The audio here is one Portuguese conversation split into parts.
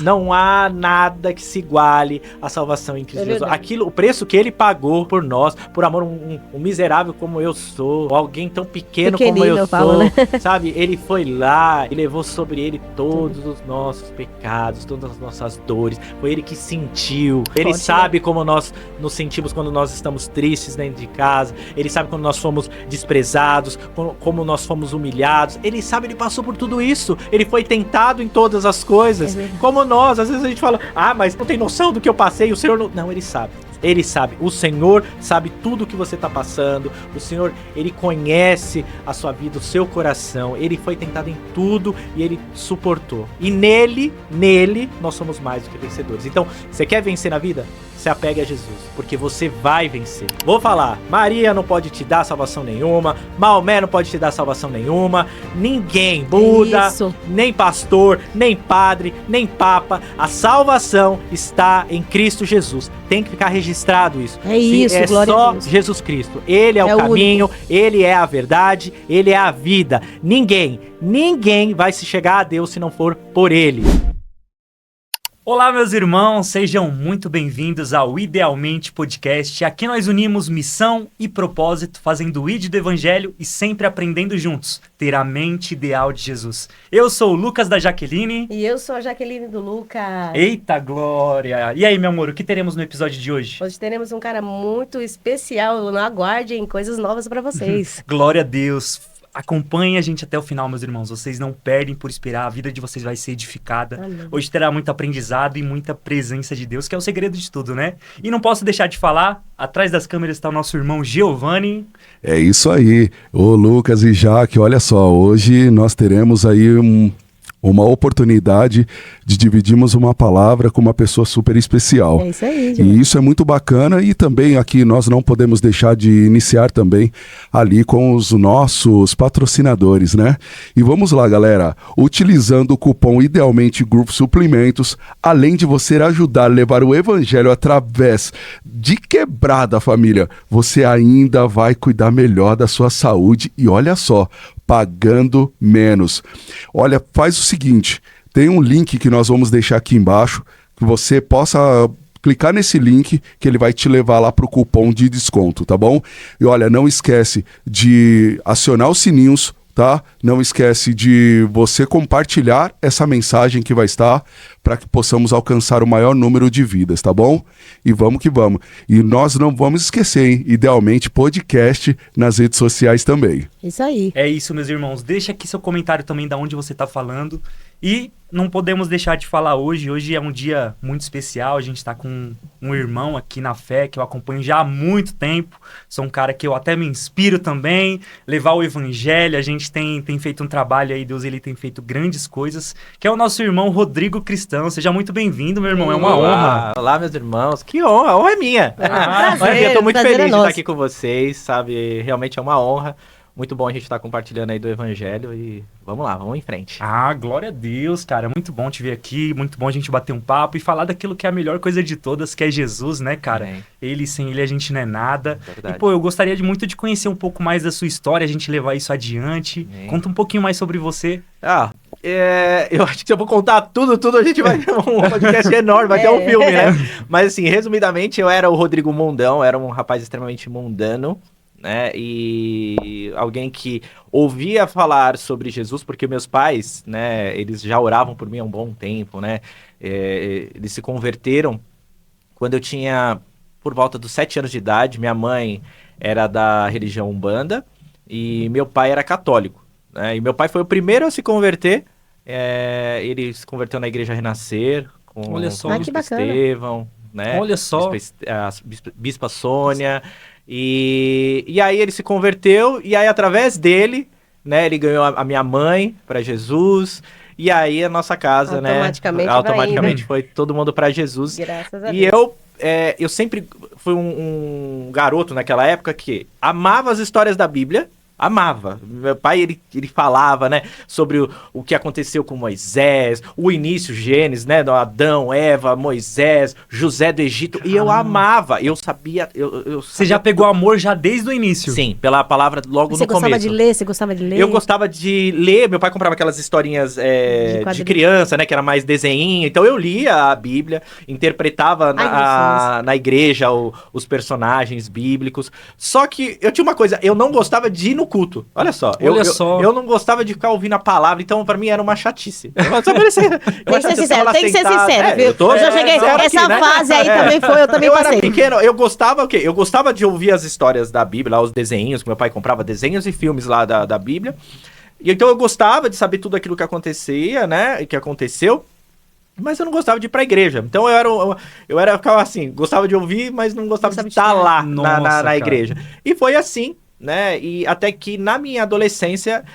Não há nada que se iguale à salvação em Cristo Jesus. Aquilo, o preço que ele pagou por nós, por amor, um miserável como eu sou, alguém tão pequeno como eu sou, né? Sabe? Ele foi lá e levou sobre ele todos os nossos pecados, todas as nossas dores. Foi ele que sentiu. Ele sabe como nós nos sentimos quando nós estamos tristes dentro de casa. Ele sabe quando nós fomos desprezados, como nós fomos humilhados. Ele sabe, ele passou por tudo isso. Ele foi tentado em todas as coisas. Como nós, às vezes a gente fala, mas não tem noção do que eu passei, o Senhor não... Não, ele sabe. Ele sabe, o Senhor sabe tudo o que você está passando, o Senhor, ele conhece a sua vida, o seu coração, ele foi tentado em tudo e ele suportou. E nele, nós somos mais do que vencedores. Então, você quer vencer na vida? Se apegue a Jesus, porque você vai vencer. Vou falar, Maria não pode te dar salvação nenhuma, Maomé não pode te dar salvação nenhuma, ninguém, Buda, nem pastor, nem padre, nem papa, a salvação está em Cristo Jesus. Tem que ficar registrado isso. É isso, é glória só a Deus. Jesus Cristo. Ele é o caminho, único. Ele é a verdade, ele é a vida. Ninguém vai se chegar a Deus se não for por ele. Olá, meus irmãos, sejam muito bem-vindos ao Idealmente Podcast. Aqui nós unimos missão e propósito, fazendo o ID do Evangelho e sempre aprendendo juntos, ter a mente ideal de Jesus. Eu sou o Lucas da Jaqueline. E eu sou a Jaqueline do Lucas. Eita glória! E aí, meu amor, o que teremos no episódio de hoje? Hoje teremos um cara muito especial, aguardem coisas novas pra vocês. Glória a Deus! Acompanhem a gente até o final, meus irmãos. Vocês não perdem por esperar. A vida de vocês vai ser edificada. Amém. Hoje terá muito aprendizado e muita presença de Deus, que é o segredo de tudo, né? E não posso deixar de falar, atrás das câmeras está o nosso irmão Giovanni. É isso aí. Ô Lucas e Jaque, olha só, hoje nós teremos aí uma oportunidade de dividirmos uma palavra com uma pessoa super especial. É isso aí, gente. E isso é muito bacana e também aqui nós não podemos deixar de iniciar também ali com os nossos patrocinadores, né? E vamos lá, galera. Utilizando o cupom Idealmente Grupo Suplementos, além de você ajudar a levar o evangelho através de Quebrada, família, você ainda vai cuidar melhor da sua saúde e olha só, pagando menos. Olha, faz o seguinte, tem um link que nós vamos deixar aqui embaixo, que você possa clicar nesse link, que ele vai te levar lá para o cupom de desconto, tá bom? E olha, não esquece de acionar os sininhos, tá? Não esquece de você compartilhar essa mensagem que vai estar para que possamos alcançar o maior número de vidas, tá bom? E vamos que vamos. E nós não vamos esquecer, hein? Idealmente, podcast nas redes sociais também. Isso aí. É isso, meus irmãos. Deixa aqui seu comentário também de onde você está falando. E não podemos deixar de falar hoje. Hoje é um dia muito especial. A gente está com um irmão aqui na fé que eu acompanho já há muito tempo. Sou um cara que eu até me inspiro também. Levar o evangelho. A gente tem feito um trabalho aí. Deus, ele tem feito grandes coisas. Que é o nosso irmão Rodrigo Cristão. Seja muito bem-vindo, meu irmão. É uma honra. Olá, meus irmãos. Que honra. A honra é minha. Prazer, eu tô muito prazer feliz de estar aqui com vocês, sabe? Realmente é uma honra. Muito bom a gente estar compartilhando aí do evangelho e vamos lá, vamos em frente. Glória a Deus, cara. Muito bom te ver aqui, muito bom a gente bater um papo e falar daquilo que é a melhor coisa de todas, que é Jesus, né, cara? Ele, sem ele, a gente não é nada. Verdade. E, pô, eu gostaria muito de conhecer um pouco mais da sua história, a gente levar isso adiante. Conta um pouquinho mais sobre você. Eu acho que se eu vou contar tudo, a gente vai ter um podcast enorme, vai ter um filme, né? Mas assim, resumidamente, eu era o Rodrigo Mundão, era um rapaz extremamente mundano, né, e alguém que ouvia falar sobre Jesus, porque meus pais, né, eles já oravam por mim há um bom tempo, né, eles se converteram quando eu tinha por volta dos 7 anos de idade. Minha mãe era da religião Umbanda e meu pai era católico, né, e meu pai foi o primeiro a se converter, ele se converteu na Igreja Renascer, com o Bispo Estevão, né, olha só, a Bispa Sônia. E aí ele se converteu, e aí através dele, né, ele ganhou a minha mãe para Jesus, e aí a nossa casa, automaticamente foi todo mundo para Jesus. Graças a Deus. E eu sempre fui um garoto naquela época que amava as histórias da Bíblia, Amava. Meu pai, ele falava, né, sobre o que aconteceu com Moisés, o início, Gênesis, né, do Adão, Eva, Moisés, José do Egito, e eu amava, eu sabia... Você já pegou amor já desde o início? Sim, pela palavra logo no começo. Você gostava de ler? Eu gostava de ler, meu pai comprava aquelas historinhas de criança, né, que era mais desenho, então eu lia a Bíblia, interpretava na igreja os personagens bíblicos, só que eu tinha uma coisa, eu não gostava de ir no culto. Olha só. Eu não gostava de ficar ouvindo a palavra, então pra mim era uma chatice. Tem que ser sincero, viu? Eu já cheguei, essa fase aí também foi, eu também passei. Eu era pequeno, eu gostava o quê? Eu gostava de ouvir as histórias da Bíblia, lá, os desenhos, que meu pai comprava desenhos e filmes lá da Bíblia. E então eu gostava de saber tudo aquilo que acontecia, né? Que aconteceu. Mas eu não gostava de ir pra igreja. Então eu ficava assim, gostava de ouvir, mas não gostava de estar lá na igreja. E foi assim, né? E até que na minha adolescência,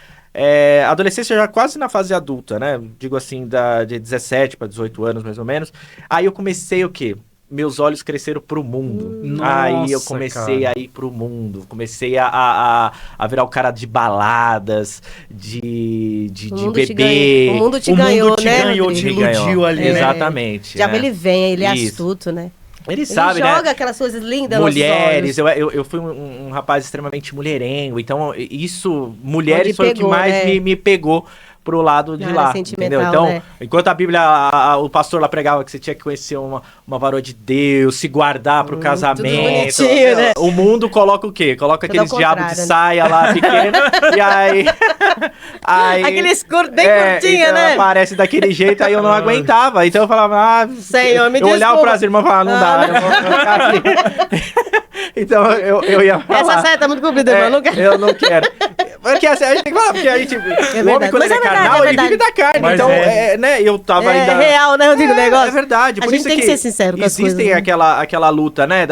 adolescência já quase na fase adulta, né? Digo assim, de 17 para 18 anos, mais ou menos. Aí eu comecei o quê? Meus olhos cresceram pro mundo. Aí eu comecei a ir pro mundo. Comecei a virar o cara de baladas, de beber. O mundo te ganhou, né? Te iludiu ali, né? Exatamente. Já ele vem, ele é astuto, né? Ele sabe, né? Joga aquelas coisas lindas mulheres, eu fui um rapaz extremamente mulherengo, então isso, mulheres foi o que mais me pegou pro lado de lá, entendeu? Então, né? Enquanto a Bíblia, o pastor lá pregava que você tinha que conhecer uma varoa de Deus, se guardar pro casamento. Né? O mundo coloca o quê? Coloca aqueles diabos de saia lá, pequeno, e aí... Aquele escuro bem curtinho, então né? Aparece daquele jeito, aí eu não aguentava. Então eu falava, Senhor, me eu olhava pras irmãs e falava, não dá, eu vou ficar aqui. Então eu ia falar. Essa saia tá muito comprida, irmão, não quero. Eu não quero. Porque assim, a gente tem que falar, porque a gente... o homem, quando ele é carnal, ele vive da carne. Mas então, né, eu tava ainda... É real, né, Rodrigo, o negócio? É verdade. Por a gente isso tem que ser sincero com as coisas. Existem aquela luta, né,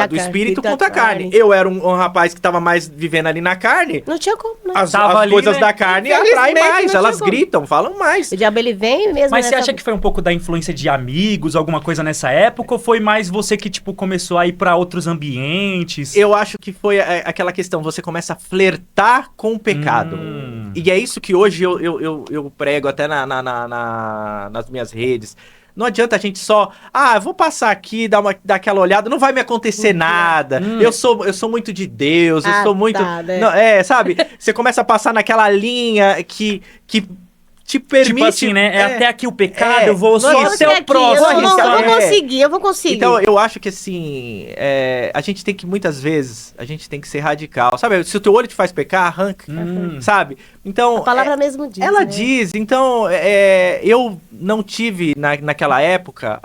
do espírito contra a carne. Eu era um rapaz que tava mais vivendo ali na carne. Não tinha como, né? As coisas da carne atraem mais, elas gritam, falam mais. O diabo, ele vem mesmo... Mas você acha que foi um pouco da influência de amigos, alguma coisa nessa época, ou foi mais você que, tipo, começou a ir pra outros ambientes? Eu acho que foi aquela questão, você começa a flertar com o pecado. E é isso que hoje eu prego até nas minhas redes. Não adianta a gente só, vou passar aqui, dar aquela olhada, não vai me acontecer nada. Eu sou muito de Deus, eu sou muito... né? Não, sabe? Você começa a passar naquela linha que te permite... Tipo assim, né? Até aqui o pecado, eu vou só até o próximo. Eu vou conseguir. Então, eu acho que assim, a gente tem que, muitas vezes, a gente tem que ser radical. Sabe, se o teu olho te faz pecar, arranca, sabe? Então... A palavra mesmo diz, ela né? diz, então, eu não tive, naquela época,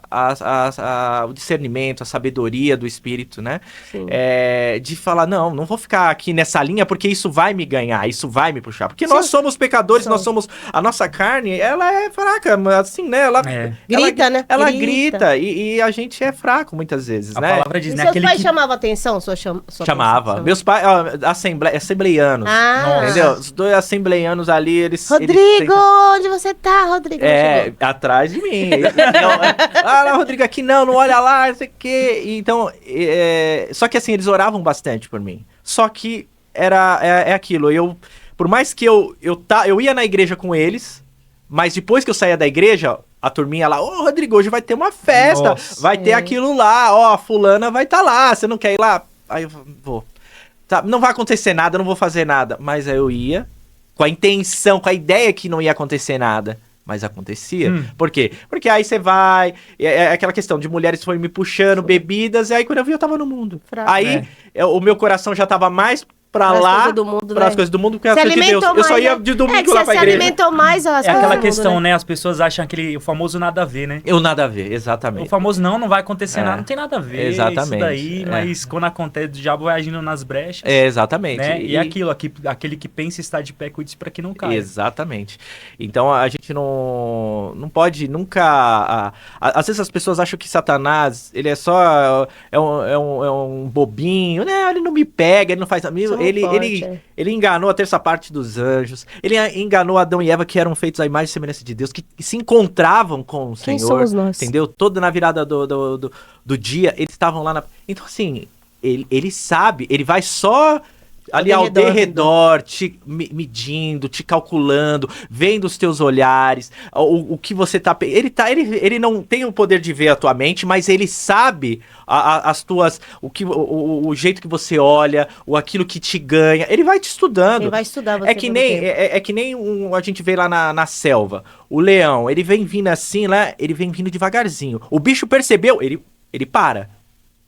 o discernimento, a sabedoria do Espírito, né? De falar, não vou ficar aqui nessa linha, porque isso vai me ganhar, isso vai me puxar. Porque nós somos pecadores, nós somos... A nossa carne, ela é fraca, assim, né? Ela grita, né? Ela grita e a gente é fraco muitas vezes, né? A palavra diz, né? Seus pais chamavam atenção? Chamava. Meus pais, assembleianos. Entendeu? Os dois assembleianos ali, eles... Rodrigo, onde você tá, Rodrigo? Atrás de mim. Não, Rodrigo, aqui não olha lá, não sei o quê. Então, só que assim, eles oravam bastante por mim. Só que é aquilo, por mais que eu ia na igreja com eles, mas depois que eu saía da igreja, a turminha lá, Rodrigo, hoje vai ter uma festa, vai ter aquilo lá, a fulana vai estar lá, você não quer ir lá? Aí eu vou. Tá, não vai acontecer nada, eu não vou fazer nada. Mas aí eu ia, com a intenção, com a ideia que não ia acontecer nada. Mas acontecia. Por quê? Porque aí você vai... aquela questão de mulheres foram me puxando, bebidas, e aí quando eu vi, eu tava no mundo. Aí o meu coração já tava mais pra lá, para as coisas do mundo, porque as coisas de Deus. Eu só ia de domingo lá pra igreja. Você alimentou mais as coisas aquela questão, né? As pessoas acham o famoso nada a ver, né? O nada a ver, exatamente. O famoso não vai acontecer nada, não tem nada a ver. Exatamente. Isso daí, mas quando acontece, o diabo vai agindo nas brechas. Exatamente. Né? E aquele que pensa estar de pé, cuide para que não caia. Exatamente. Então a gente não pode nunca... às vezes as pessoas acham que Satanás, ele é só... É um bobinho, né? Ele não me pega, ele não faz amigo. Ele enganou a terça parte dos anjos. Ele enganou Adão e Eva, que eram feitos à imagem e semelhança de Deus, que se encontravam com o Senhor. Quem somos nós? Entendeu? Toda na virada do dia, eles estavam lá na... Então, assim, ele sabe, ele vai só ali ao derredor, te medindo, te calculando, vendo os teus olhares, o que você tá... Ele não tem o poder de ver a tua mente, mas ele sabe as tuas... O jeito que você olha, aquilo que te ganha. Ele vai te estudando. Ele vai estudar você. É que nem a gente vê lá na selva. O leão, ele vem vindo assim, lá, ele vem vindo devagarzinho. O bicho percebeu, ele para.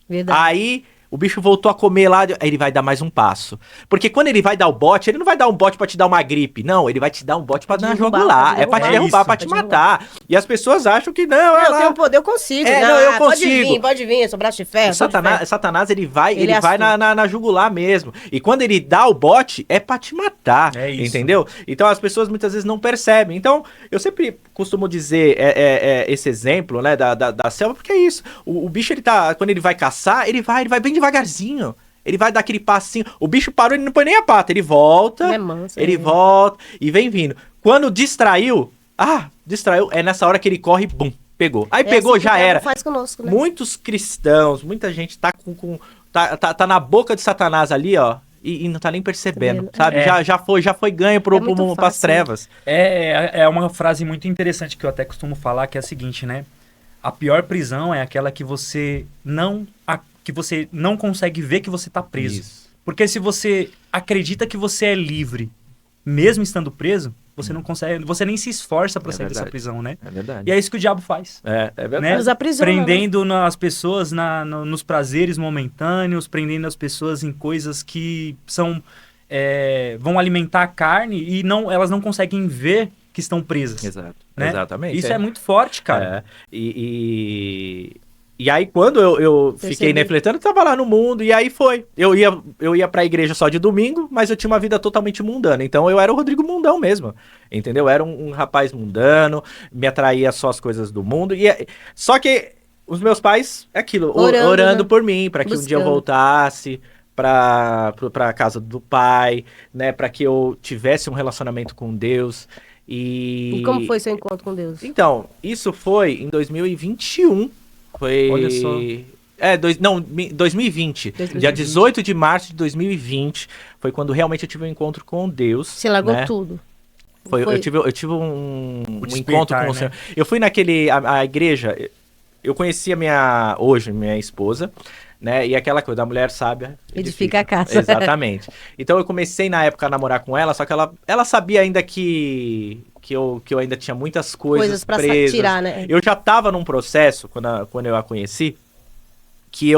Verdade. Aí... O bicho voltou a comer lá, aí ele vai dar mais um passo. Porque quando ele vai dar o bote, ele não vai dar um bote pra te dar uma gripe. Não, ele vai te dar um bote pra dar jugular. É pra te derrubar, pra te matar. E as pessoas acham que não, eu tenho poder, eu consigo. Eu consigo. Pode vir, eu sou braço de ferro. Satanás, ele vai na jugular mesmo. E quando ele dá o bote, é pra te matar. É isso. Entendeu? Então as pessoas muitas vezes não percebem. Então, eu sempre costumo dizer esse exemplo, né, da selva, porque é isso. O bicho, quando ele vai caçar, ele vai bem devagarzinho. Ele vai dar aquele passinho. O bicho parou, ele não põe nem a pata. Ele volta, volta e vem vindo. Quando distraiu, é nessa hora que ele corre, bum, pegou. Aí pegou, já era. Faz conosco, né? Muitos cristãos, muita gente tá tá na boca de Satanás ali, ó. E não tá nem percebendo, sabe? Já foi ganho pras trevas. É uma frase muito interessante que eu até costumo falar, que é a seguinte, né? A pior prisão é aquela que você não consegue ver que você tá preso. Isso. Porque se você acredita que você é livre, mesmo estando preso, você não consegue, você nem se esforça pra sair dessa prisão, né? É verdade. E é isso que o diabo faz. É verdade. Né? Nos aprisiona, prendendo as pessoas nos prazeres momentâneos, prendendo as pessoas em coisas que vão alimentar a carne e elas não conseguem ver que estão presas. Exato. Né? Exatamente. Isso é muito forte, cara. E aí, quando eu fiquei refletindo, eu tava lá no mundo, e aí foi. Eu ia pra igreja só de domingo, mas eu tinha uma vida totalmente mundana. Então, eu era o Rodrigo Mundão mesmo, entendeu? Eu era um rapaz mundano, me atraía só as coisas do mundo. Só que os meus pais, orando, né? Por mim, pra que um dia eu voltasse pra casa do pai, né? Pra que eu tivesse um relacionamento com Deus. E como foi seu encontro com Deus? Então, isso foi em 2021. Foi... Olha só. 2020. Dia 18 de março de 2020 foi quando realmente eu tive um encontro com Deus. Você largou tudo. Eu tive um encontro com o Senhor. Eu fui a igreja, eu conheci minha esposa, né? E aquela coisa, a mulher sábia edifica a casa. Exatamente. Então eu comecei na época a namorar com ela, só que ela sabia ainda que eu ainda tinha muitas coisas pra presas. tirar, né? Eu já tava num processo, quando eu a conheci, que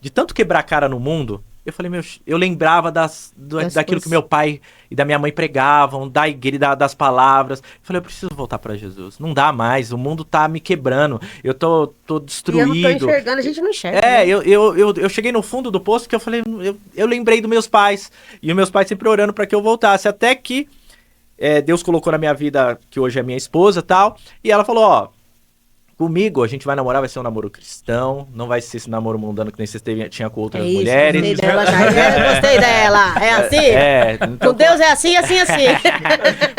de tanto quebrar a cara no mundo, eu falei, eu lembrava daquilo que meu pai e da minha mãe pregavam, da igreja, das palavras. Eu falei, eu preciso voltar pra Jesus. Não dá mais, o mundo tá me quebrando. Eu tô destruído. E eu não tô enxergando, a gente não enxerga. Né? Eu cheguei no fundo do poço que eu falei, eu lembrei dos meus pais. E os meus pais sempre orando pra que eu voltasse. Até que Deus colocou na minha vida, que hoje é minha esposa e tal. E ela falou, comigo a gente vai namorar, vai ser um namoro cristão, não vai ser esse namoro mundano que nem você tinha com outras mulheres. Gostei dela, gostei dela. É assim? Com Deus é assim, assim, assim.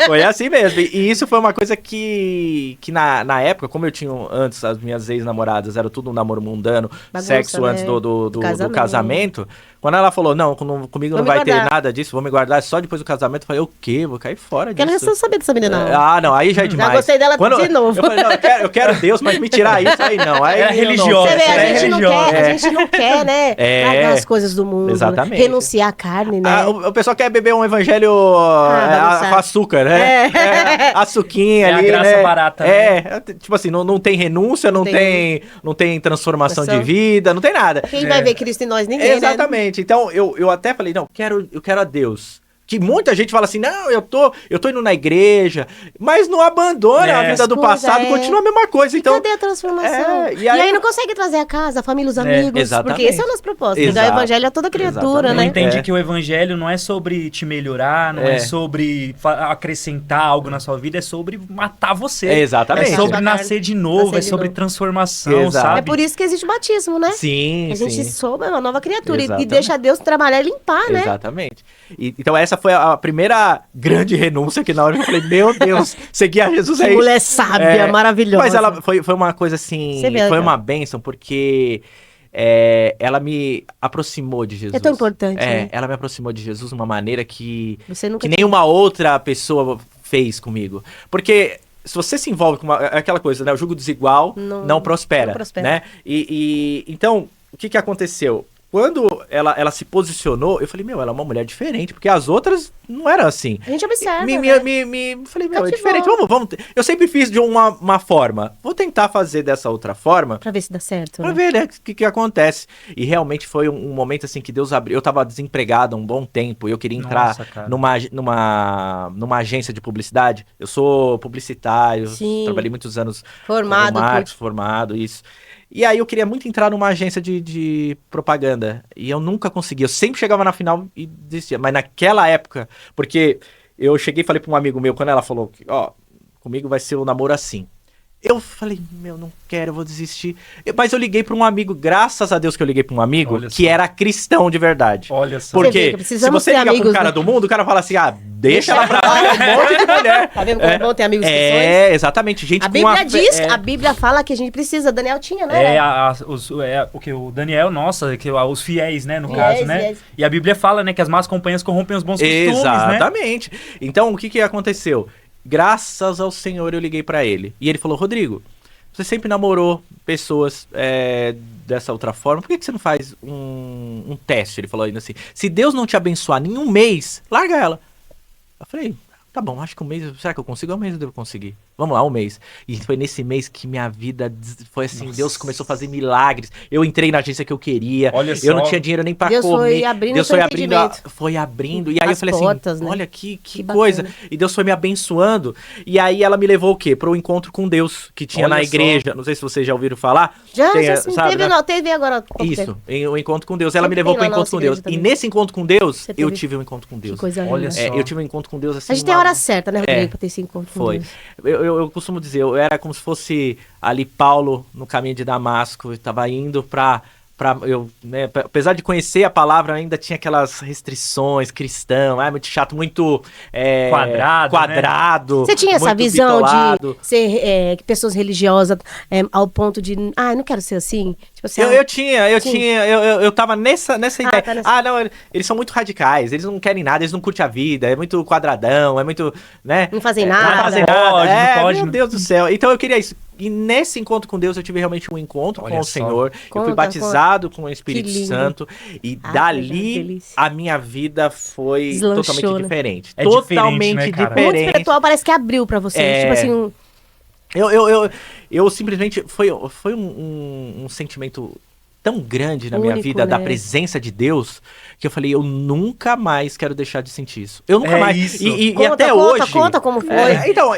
Foi assim mesmo. E isso foi uma coisa que na época, como eu tinha antes, as minhas ex-namoradas, era tudo um namoro mundano, sexo antes do casamento. Quando ela falou, não, comigo não vai ter nada disso, vou me guardar só depois do casamento, eu falei, o quê? Vou cair fora disso. Porque ela não sabia dessa menina, não. Não, aí já é demais. Já gostei dela de novo. Eu falei, não, eu quero Deus, mas me tirar isso aí não. Aí é religiosa. Você vê, a gente não quer, né? Largar as coisas do mundo. Exatamente. Né? Renunciar à carne, né? O pessoal quer beber um evangelho com açúcar, né? Açuquinha ali, a graça barata. Né? Tipo assim, não tem renúncia, não tem transformação de vida, não tem nada. Quem vai ver Cristo em nós? Ninguém, exatamente. Né? Então, eu até falei, não, eu quero a Deus. Que muita gente fala assim, não, eu tô indo na igreja, mas não abandona a vida do passado, continua a mesma coisa. Então, cadê a transformação? E aí não consegue trazer a casa, a família, os amigos, porque esse é o nosso propósito. O evangelho é toda criatura, né? Eu entendi que o evangelho não é sobre te melhorar, não é sobre acrescentar algo na sua vida, é sobre matar você. Exatamente. É sobre nascer de novo, sobre transformação, sabe? É por isso que existe o batismo, né? Sim, a gente soube uma nova criatura e deixa Deus trabalhar e limpar, né? Exatamente. Então essa foi a primeira grande renúncia que na hora eu falei, meu Deus, seguir a Jesus que mulher sábia, maravilhosa. Mas ela foi uma coisa assim, foi uma bênção, porque ela me aproximou de Jesus. É tão importante. Né? Ela me aproximou de Jesus de uma maneira que que nenhuma outra pessoa fez comigo. Porque se você se envolve com aquela coisa, né? O jugo desigual não prospera. Né? Então, o que aconteceu? Quando ela se posicionou, eu falei, ela é uma mulher diferente, porque as outras não eram assim. A gente observa, falei, é diferente, vamos. Eu sempre fiz de uma forma, vou tentar fazer dessa outra forma. Pra ver se dá certo. Pra ver, né, o que acontece. E realmente foi um momento, assim, que Deus abriu. Eu tava desempregado há um bom tempo, e eu queria entrar numa agência de publicidade. Eu sou publicitário, trabalhei muitos anos formado, isso. E aí eu queria muito entrar numa agência de propaganda. E eu nunca conseguia. Eu sempre chegava na final e desistia. Mas naquela época, porque eu cheguei e falei para um amigo meu, quando ela falou, comigo vai ser o namoro assim. Eu falei, não quero, eu vou desistir. Mas eu liguei para um amigo, graças a Deus que eu liguei para um amigo que era cristão de verdade. Olha só. Porque se você liga para um cara do mundo, o cara fala assim, deixa ela pra lá, um monte de mulher. Tá vendo como é bom ter amigos cristãos? Exatamente. Gente a Bíblia diz, a Bíblia fala que a gente precisa. Daniel tinha, né? O Daniel, os fiéis, né, no caso, né? Fiéis. E a Bíblia fala, né, que as más companhias corrompem os bons costumes, Exatamente. Né? Então, o que aconteceu? Graças ao Senhor eu liguei pra ele. E ele falou, Rodrigo, você sempre namorou pessoas dessa outra forma, por que você não faz um teste? Ele falou ainda assim, se Deus não te abençoar em um mês, larga ela. Eu falei, tá bom, acho que um mês, será que eu consigo? Um mês eu devo conseguir. Vamos lá, um mês. E foi nesse mês que minha vida foi assim, Deus começou a fazer milagres. Eu entrei na agência que eu queria. Olha só. Eu não tinha dinheiro nem pra comer. Deus foi abrindo. E aí eu falei portas, assim, né? olha que coisa. E Deus foi me abençoando. E aí ela me levou o quê? Pro encontro com Deus, que tinha na igreja. Não sei se vocês já ouviram falar. Já sim. Sabe, teve agora. Isso, o encontro com Deus. Ela me levou pro encontro com Deus. E nesse encontro com Deus, eu tive um encontro com Deus. Que coisa olha só. Eu tive um encontro com Deus assim. A gente tem a hora certa, né, Rodrigo, pra ter esse encontro com Deus. Eu costumo dizer, eu era como se fosse ali Paulo no caminho de Damasco, estava indo né, apesar de conhecer a palavra, ainda tinha aquelas restrições, cristão, muito chato, muito quadrado. Né? Você tinha essa visão bitolado. De ser pessoas religiosas ao ponto de, eu não quero ser assim? Tipo assim, eu tava nessa ideia. Não, eles são muito radicais, eles não querem nada, eles não curtem a vida, é muito quadradão, é muito, né? Não fazem nada. Não fazem nada. Não pode. Meu Deus do céu. Então eu queria isso. E nesse encontro com Deus, eu tive realmente um encontro com o Senhor. Eu fui batizado com o Espírito Santo. E dali, a minha vida foi totalmente diferente. Totalmente diferente. O mundo espiritual parece que abriu pra você. Tipo assim... Eu simplesmente... Foi um sentimento tão grande na minha vida, da presença de Deus, que eu falei, eu nunca mais quero deixar de sentir isso. Eu nunca mais. Isso. E até hoje... Conta como foi. Então,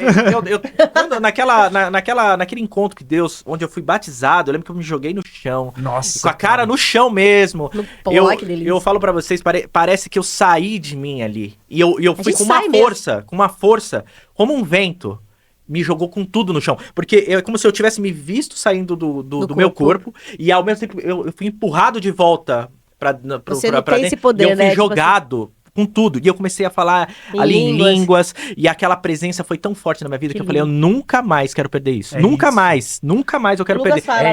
naquele encontro que Deus, onde eu fui batizado, eu lembro que eu me joguei no chão. Nossa. Com a cara no chão mesmo. Que delícia. Eu falo pra vocês, parece que eu saí de mim ali. E eu fui com uma força, como um vento. Me jogou com tudo no chão. Porque é como se eu tivesse me visto saindo do meu corpo. E ao mesmo tempo eu fui empurrado de volta pra dentro. Esse poder, e eu fui jogado com tudo. E eu comecei a falar ali em línguas. E aquela presença foi tão forte na minha vida que eu falei, eu nunca mais quero perder isso. Nunca mais eu quero perder. Fala,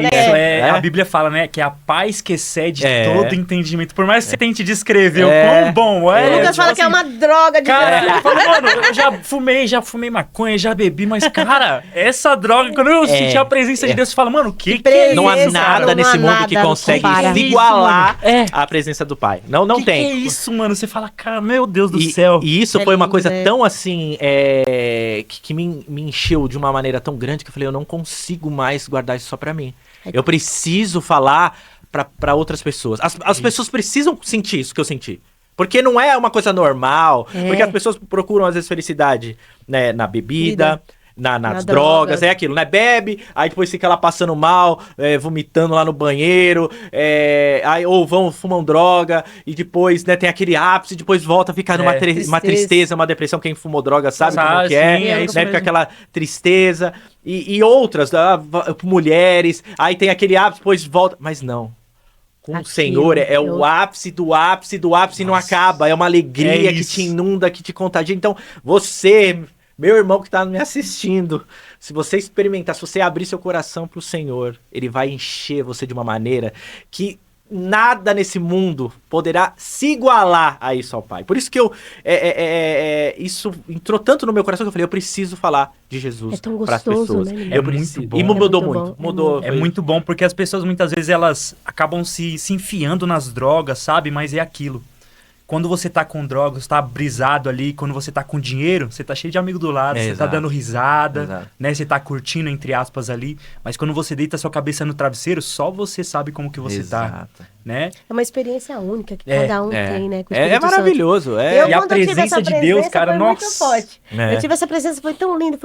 A Bíblia fala, né, que é a paz que excede todo entendimento. Por mais que você tente descrever o quão bom é. O Lucas fala que é uma droga de cara. Mano, eu já fumei maconha, já bebi, mas, cara, essa droga, quando eu senti a presença de Deus, você fala, mano, que é não há nada nesse mundo que consegue se igualar à presença do Pai. Não tem. Que é isso, mano? Você fala, cara, meu Deus do céu. E isso foi uma coisa tão assim, que me encheu de uma maneira tão grande que eu falei, eu não consigo mais guardar isso só pra mim. Eu preciso falar pra outras pessoas. As pessoas precisam sentir isso que eu senti. Porque não é uma coisa normal. Porque as pessoas procuram, às vezes, felicidade, né, na bebida... nas drogas, é aquilo, né? Bebe, aí depois fica lá passando mal, vomitando lá no banheiro, ou fumam droga, e depois, né, tem aquele ápice, depois volta a ficar numa tristeza, uma depressão, quem fumou droga sabe como que é, né? Fica aquela tristeza, e outras, mulheres, aí tem aquele ápice, depois volta, mas não. Com o Senhor é o ápice do ápice do ápice. Nossa. E não acaba, é uma alegria que te inunda, que te contagia, então você... Meu irmão que tá me assistindo, se você experimentar, se você abrir seu coração pro Senhor, ele vai encher você de uma maneira que nada nesse mundo poderá se igualar a isso ao Pai. Por isso que isso entrou tanto no meu coração que eu falei, eu preciso falar de Jesus para as pessoas. Né, eu preciso. E mudou muito. Mudou. É muito bom, porque as pessoas muitas vezes elas acabam se enfiando nas drogas, sabe? Mas é aquilo. Quando você tá com drogas, tá brisado ali, quando você tá com dinheiro, você tá cheio de amigo do lado, você tá dando risada, né? Você tá curtindo, entre aspas, ali. Mas quando você deita a sua cabeça no travesseiro, só você sabe como que você tá, né? É uma experiência única que cada um tem, né? Com é maravilhoso. E a presença de Deus, cara, nossa. Muito forte. Eu tive essa presença, foi tão lindo,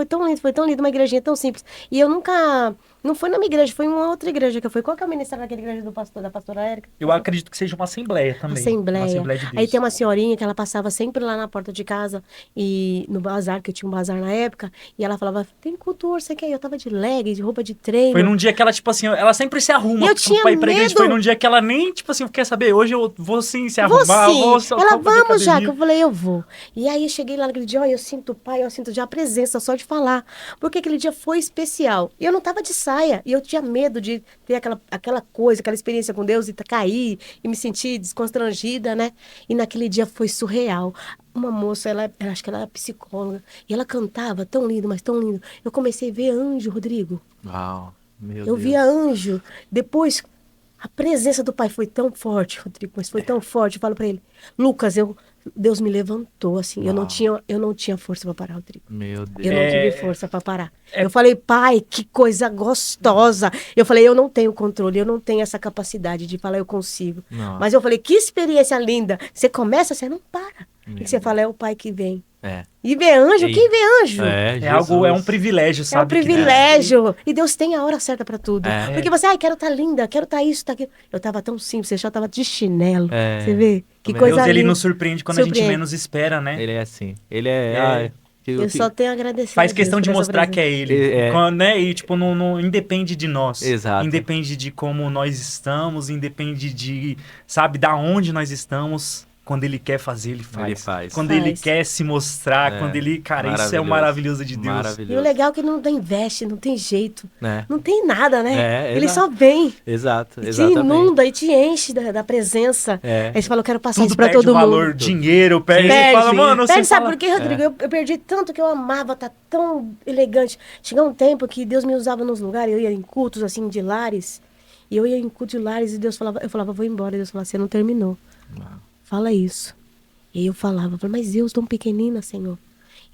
uma igrejinha tão simples. E eu nunca... Não foi na minha igreja, foi em uma outra igreja que eu fui. Qual que é o ministério daquela igreja da pastora Érica? Eu acredito que seja uma assembleia também. Assembleia. Uma assembleia de Deus. Aí tem uma senhorinha que ela passava sempre lá na porta de casa, e no bazar, que eu tinha um bazar na época, e ela falava, tem culto, você quer? Eu tava de leg, de roupa de treino. Foi num dia que ela, tipo assim, ela sempre se arruma pra ir pra igreja. Foi num dia que ela nem, tipo assim, quer saber, hoje eu vou sim se arrumar. Vou sim. Ela, vamos, Jaque. Eu falei, eu vou. E aí eu cheguei lá naquele dia, eu sinto o Pai, eu sinto já a presença, só de falar. Porque aquele dia foi especial. E eu não tava de saia, e eu tinha medo de ter aquela coisa, aquela experiência com Deus e cair e me sentir desconstrangida, né? E naquele dia foi surreal. Uma moça, acho que ela era psicóloga, e ela cantava tão lindo, mas tão lindo. Eu comecei a ver anjo, Rodrigo. Uau, meu Deus. Eu via anjo. Depois, a presença do Pai foi tão forte, Rodrigo, mas foi tão forte. Eu falo pra ele, Lucas, Deus me levantou, assim. Eu não tinha força para parar, Rodrigo. Meu Deus. Eu não tive força para parar. Eu falei, Pai, que coisa gostosa. Eu falei, eu não tenho controle, eu não tenho essa capacidade de falar, eu consigo. Nossa. Mas eu falei, que experiência linda. Você começa, você não para. E você fala, é o Pai que vem. E vê anjo, quem vê anjo? É um privilégio, sabe? É um privilégio. E Deus tem a hora certa pra tudo. Porque você, quero estar linda, quero estar isso, aquilo. Eu tava tão simples, você já tava de chinelo. Você vê? Que coisa Deus, linda. ele nos surpreende quando a gente menos espera, né? Ele é assim. Ele é... Eu só tenho a agradecer. Faz questão de mostrar que é ele. Né? E, tipo, não independe de nós. Exato. Independe de como nós estamos, independe de, sabe, da onde nós estamos. Quando ele quer fazer, ele faz. Quando ele quer se mostrar, quando ele... Cara, isso é o maravilhoso de Deus. Maravilhoso. E o legal é que não investe, não tem jeito. Não tem nada, né? Ele só vem. Exato, te inunda e te enche da presença. Aí você fala, eu quero passar tudo isso pra todo mundo. Valor, dinheiro, perde. Você fala, mano, você sabe por quê, Rodrigo? Eu perdi tanto que eu amava, tá tão elegante. Chegou um tempo que Deus me usava nos lugares, eu ia em cultos, assim, de lares. E eu ia em cultos de lares e Deus falava, eu falava, vou embora. E Deus falava, você não terminou. Fala isso. E aí eu falava, mas Deus, tão pequenina, Senhor.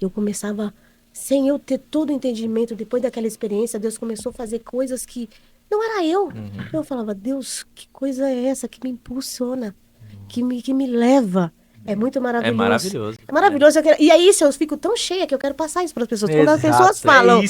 E eu começava, sem eu ter todo o entendimento, depois daquela experiência, Deus começou a fazer coisas que não era eu. Eu falava, Deus, que coisa é essa que me impulsiona, que me leva? É muito maravilhoso. É maravilhoso. É maravilhoso. E é isso, eu fico tão cheia que eu quero passar isso para as pessoas. Quando as pessoas falam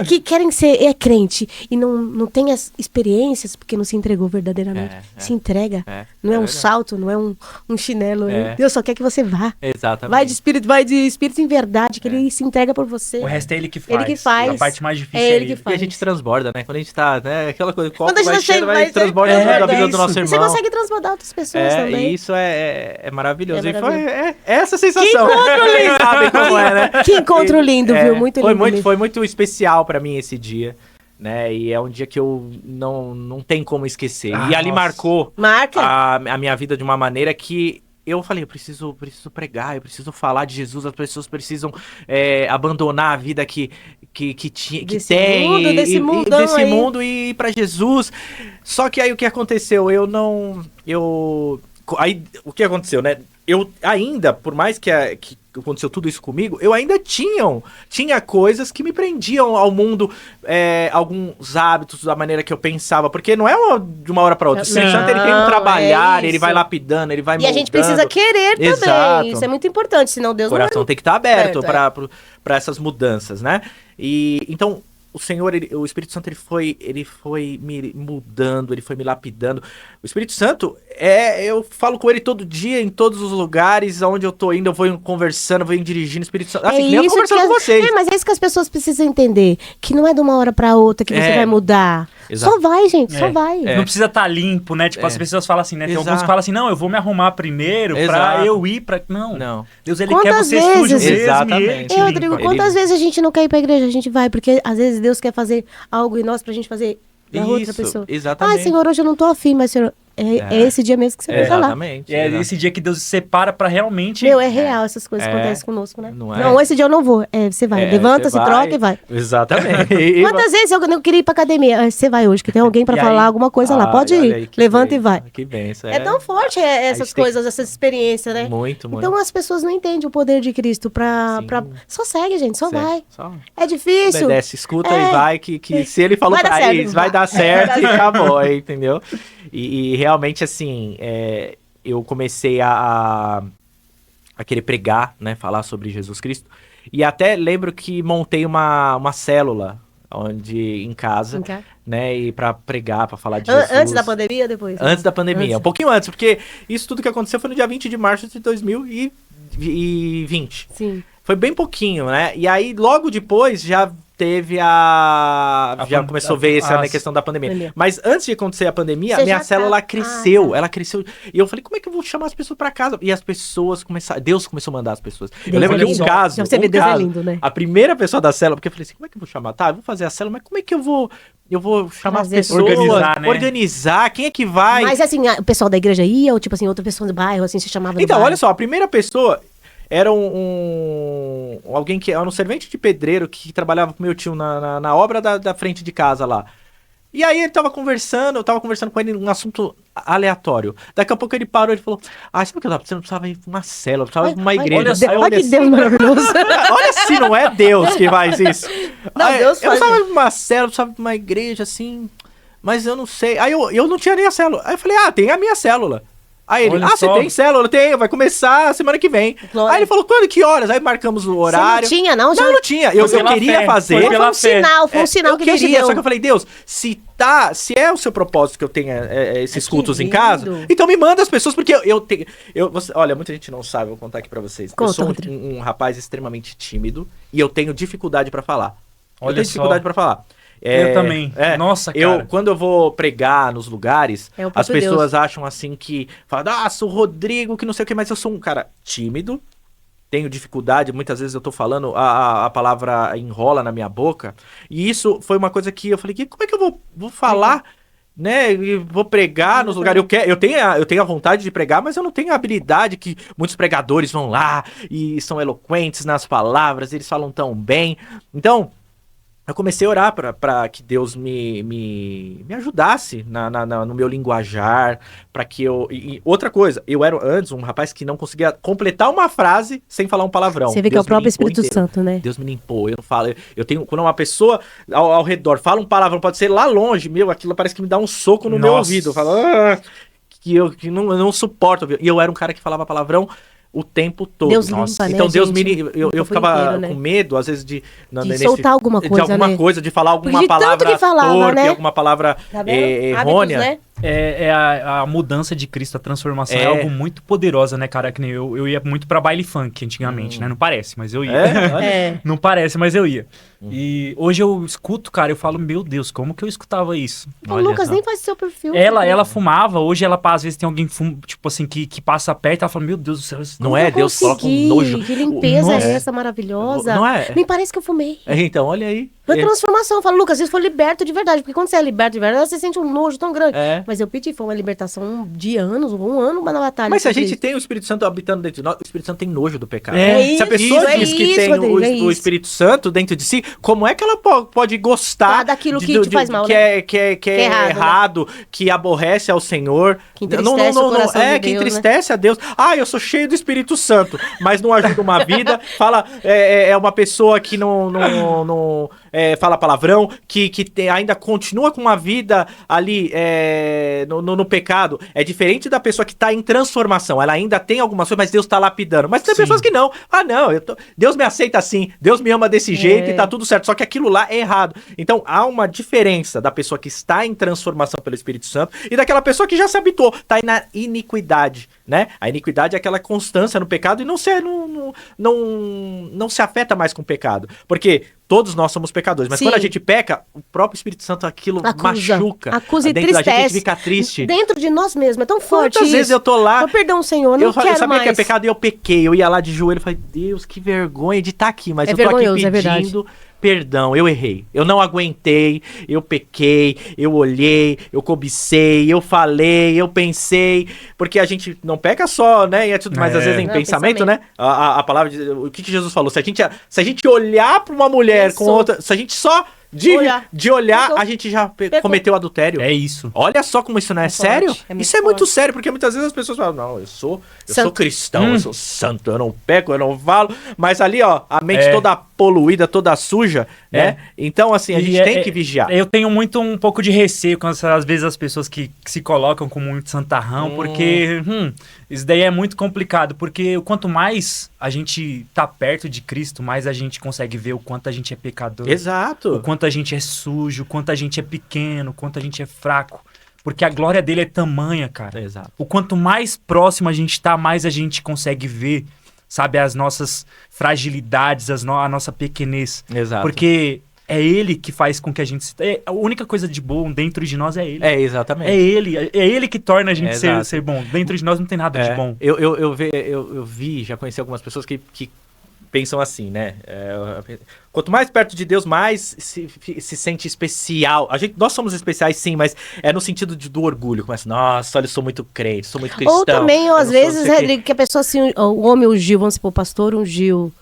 que querem ser crente e não tem as experiências porque não se entregou verdadeiramente. Se entrega. Não é um salto, não é um chinelo. Deus só quer que você vá. Exatamente. Vai de espírito em verdade, que ele se entrega por você. O resto é ele que faz. Ele que faz. A parte mais difícil é ele que faz. E a gente transborda, né? Quando a gente tá, né? Aquela coisa, quando a gente vai transborda da vida do nosso irmão. Você consegue transbordar outras pessoas também. E isso é maravilhoso. Foi essa sensação. Que encontro lindo! Sabe como né? Que encontro lindo, viu? Muito lindo. Foi muito especial pra mim esse dia, né? E é um dia que eu não tem como esquecer. E ali marcou a minha vida de uma maneira que eu falei, eu preciso pregar, eu preciso falar de Jesus, as pessoas precisam abandonar a vida que tem, desse mundo e ir pra Jesus. Só que aí o que aconteceu? Aí o que aconteceu, né? Eu ainda, por mais que aconteceu tudo isso comigo, eu ainda tinha coisas que me prendiam ao mundo, alguns hábitos, da maneira que eu pensava, porque não é de uma hora para outra. O Espírito Santo, ele tem um trabalhar, ele vai lapidando, ele vai moldando. E a gente precisa querer também, isso é muito importante, senão Deus não vai... O coração tem que estar aberto para essas mudanças, né? E então... O Senhor, o Espírito Santo, ele foi me mudando, ele foi me lapidando. O Espírito Santo, eu falo com ele todo dia, em todos os lugares onde eu tô indo, eu vou conversando, vou dirigindo o Espírito Santo. Assim, eu conversando com vocês. Mas é isso que as pessoas precisam entender, que não é de uma hora para outra que você vai mudar. Exato. Só vai, gente, só vai. Não precisa estar limpo, né? Tipo, as pessoas falam assim, né? Tem alguns que falam assim, não, eu vou me arrumar primeiro pra eu ir pra... Não. Deus, ele quer você sujo mesmo. Exatamente. Rodrigo, quantas vezes a gente não quer ir pra igreja? A gente vai, porque às vezes Deus quer fazer algo em nós pra gente fazer da outra pessoa. Exatamente. Senhor, hoje eu não tô afim, mas Senhor... É esse dia mesmo que você vai falar. Exatamente. É esse dia que Deus se separa pra realmente... É real, essas coisas acontecem conosco, né? Não, esse dia eu não vou. Você vai. Levanta, se troca e vai. Exatamente. Quantas vezes eu não queria ir pra academia? Você vai hoje, que tem alguém pra falar alguma coisa lá. Pode ir. Aí, levanta e vai. Que benção. É tão forte essas coisas, essas experiências, né? Muito. Então as pessoas não entendem o poder de Cristo pra... Só segue, gente. Só vai. É difícil. Obedece, escuta e vai, que se ele falou pra isso, vai dar certo e acabou, entendeu? E realmente, assim, eu comecei a querer pregar, né? Falar sobre Jesus Cristo. E até lembro que montei uma célula em casa, né? E pra pregar, pra falar de Jesus. Antes da pandemia ou depois? Antes da pandemia. Um pouquinho antes, porque isso tudo que aconteceu foi no dia 20 de março de 2020. Sim. Foi bem pouquinho, né? E aí, logo depois, já teve já começou a ver essa questão da pandemia. Mas antes de acontecer a pandemia, minha célula cresceu. Ela cresceu. E eu falei, como é que eu vou chamar as pessoas pra casa? E as pessoas começaram... Deus começou a mandar as pessoas. Eu lembro de um caso... Deus é lindo, né? A primeira pessoa da célula... Porque eu falei assim, como é que eu vou chamar? Tá, eu vou fazer a célula, mas como é que eu vou chamar as pessoas? Organizar, quem é que vai? Mas assim, o pessoal da igreja ia? Ou tipo assim, outra pessoa do bairro, assim, se chamava Então, olha só, a primeira pessoa... Era alguém que era um servente de pedreiro que trabalhava com meu tio na obra da frente de casa lá. E aí eu tava conversando com ele num assunto aleatório. Daqui a pouco ele parou e falou: sabe o que eu tava precisando? Eu precisava ir pra uma célula, eu precisava ir pra uma igreja. Olha que Deus maravilhoso. Olha se não é Deus que faz isso. Não, Deus faz. Eu precisava ir pra uma célula, eu precisava ir pra uma igreja, assim, mas eu não sei. Aí eu não tinha nem a célula. Aí eu falei, tem a minha célula. Aí ele, você tem célula? Tem, vai começar semana que vem. Aí ele falou, quando, que horas? Aí marcamos o horário. Você não tinha, não? Não tinha. Eu queria fazer. Foi um sinal, que queria. Só que eu falei, Deus, se é o seu propósito que eu tenha esses cultos em casa, então me manda as pessoas, porque eu tenho... olha, muita gente não sabe, vou contar aqui pra vocês. Eu sou um rapaz extremamente tímido e eu tenho dificuldade pra falar. Eu também. Nossa, cara. Quando eu vou pregar nos lugares, as pessoas acham assim que... Falam, sou o Rodrigo, que não sei o que, mas eu sou um cara tímido, tenho dificuldade, muitas vezes eu tô falando, a palavra enrola na minha boca, e isso foi uma coisa que eu falei, como é que eu vou falar, né, e vou pregar nos lugares, eu tenho a vontade de pregar, mas eu não tenho a habilidade que muitos pregadores vão lá e são eloquentes nas palavras, eles falam tão bem, então... Eu comecei a orar para que Deus me ajudasse no meu linguajar, para que eu... E outra coisa, eu era antes um rapaz que não conseguia completar uma frase sem falar um palavrão. Você vê que é o próprio Espírito Santo, né? Deus me limpou, eu não falo... Quando uma pessoa ao redor fala um palavrão, pode ser lá longe, aquilo parece que me dá um soco no meu ouvido. Eu falo, que eu não suporto. E eu era um cara que falava palavrão o tempo todo. Deus limpa, então né, Deus gente? Eu ficava com medo, às vezes, de soltar alguma coisa, de falar alguma palavra torpe, né? alguma palavra errônea. Hábitos, né? A mudança de Cristo, a transformação é algo muito poderosa, né, cara? Que nem eu ia muito pra baile funk antigamente, né? Não parece, mas eu ia. Não parece, mas eu ia. E hoje eu escuto, cara, eu falo, meu Deus, como que eu escutava isso? O Lucas nem faz seu perfil. Ela fumava, hoje ela, às vezes, tem alguém, tipo assim, que passa perto, ela fala, meu Deus do céu, isso não é? Deus coloca um nojo. Que limpeza é essa maravilhosa. Não é? Nem parece que eu fumei. Então, olha aí. Foi transformação. Eu falo, Lucas, isso foi liberto de verdade. Porque quando você é liberto de verdade, você sente um nojo tão grande. Mas eu pedi, foi uma libertação de anos, um ano na batalha. Mas se a gente tem o Espírito Santo habitando dentro de nós, o Espírito Santo tem nojo do pecado. Se a pessoa diz que tem o Espírito Santo dentro de si, como é que ela pode gostar daquilo que te faz mal, que é errado, né? Que aborrece ao Senhor, que entristece o coração de Deus, que entristece, né? A Deus. Eu sou cheio do Espírito Santo, mas não ajuda uma vida. Fala, é uma pessoa que não fala palavrão, que ainda continua com uma vida ali no pecado. É diferente da pessoa que tá em transformação. Ela ainda tem algumas coisas, mas Deus tá lapidando. Mas tem pessoas que não. Deus me aceita assim, Deus me ama desse jeito e tá tudo certo. Só que aquilo lá é errado. Então há uma diferença da pessoa que está em transformação pelo Espírito Santo e daquela pessoa que já se habituou, tá aí na iniquidade, né? A iniquidade é aquela constância no pecado e não se afeta mais com o pecado. Porque todos nós somos pecadores. Mas quando a gente peca, o próprio Espírito Santo aquilo machuca. Acusa e tristece. A gente fica triste. Dentro de nós mesmos, é tão forte. Quantas vezes eu tô lá... perdão, Senhor, não quero mais. Eu sabia que é pecado e eu pequei. Eu ia lá de joelho e falei, Deus, que vergonha de estar aqui. Mas eu tô aqui pedindo... perdão, eu errei, eu não aguentei, eu pequei, eu olhei, eu cobicei, eu falei, eu pensei, porque a gente não peca só, né, mas às vezes em pensamento, né, a palavra, o que Jesus falou, se a gente olhar pra uma mulher com outra, se a gente só de olhar, a gente já cometeu adultério. É isso. Olha só como isso não é sério. Isso é muito sério, porque muitas vezes as pessoas falam, não, eu sou cristão, eu sou santo, eu não peco, eu não falo. Mas ali, ó, a mente toda poluída, toda suja, né? Então, assim, a gente tem que vigiar. Eu tenho um pouco de receio com às vezes as pessoas que se colocam como muito santarrão, porque isso daí é muito complicado, porque quanto mais a gente tá perto de Cristo, mais a gente consegue ver o quanto a gente é pecador. Exato. O quanto a gente é sujo, o quanto a gente é pequeno, o quanto a gente é fraco. Porque a glória dele é tamanha, cara. Exato. O quanto mais próximo a gente tá, mais a gente consegue ver, sabe, as nossas fragilidades, a nossa pequenez. Exato. Porque é ele que faz com que a gente... a única coisa de bom dentro de nós é ele. Exatamente. É ele que torna a gente ser bom. Dentro de nós não tem nada de bom. Eu já conheci algumas pessoas que pensam assim, né? Quanto mais perto de Deus, mais se sente especial. Nós somos especiais, sim, mas é no sentido do orgulho. Começa, nossa, olha, eu sou muito crente, sou muito cristão. Ou também, às vezes, Rodrigo, que a pessoa assim, o homem ungiu, vamos supor, o pastor ungiu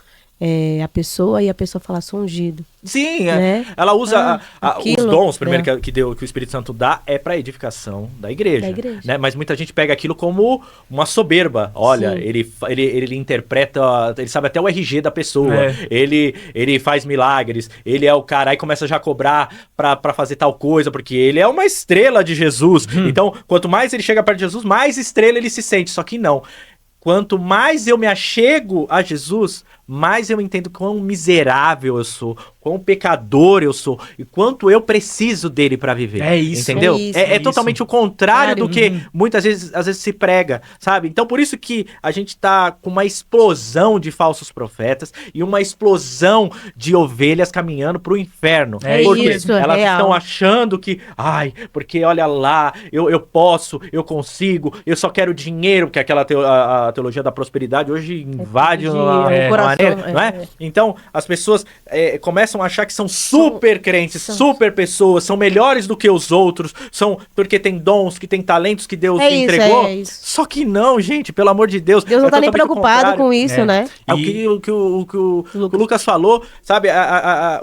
a pessoa e a pessoa fala, sou ungido. Sim, né? Ela usa os dons, primeiro, que o Espírito Santo dá, é para edificação da igreja. Né? Mas muita gente pega aquilo como uma soberba. Olha, ele interpreta, ele sabe até o RG da pessoa, ele faz milagres, ele é o cara, aí começa já a cobrar pra fazer tal coisa, porque ele é uma estrela de Jesus. Então, quanto mais ele chega perto de Jesus, mais estrela ele se sente. Só que não. Quanto mais eu me achego a Jesus, mais eu entendo quão miserável eu sou, quão pecador eu sou e quanto eu preciso dele para viver. É isso. Entendeu? É totalmente o contrário do que muitas vezes, às vezes se prega, sabe? Então por isso que a gente tá com uma explosão de falsos profetas e uma explosão de ovelhas caminhando pro inferno. Porque isso, elas real. estão achando que, porque olha lá, eu posso, eu consigo, eu só quero dinheiro, porque aquela a teologia da prosperidade hoje invade o coração. Não é? Então, as pessoas começam a achar que são super crentes, super pessoas, são melhores do que os outros, porque tem dons, que tem talentos que Deus entregou. Isso. Só que não, gente, pelo amor de Deus. Deus não tá nem preocupado com isso, né? É o que o Lucas falou, sabe?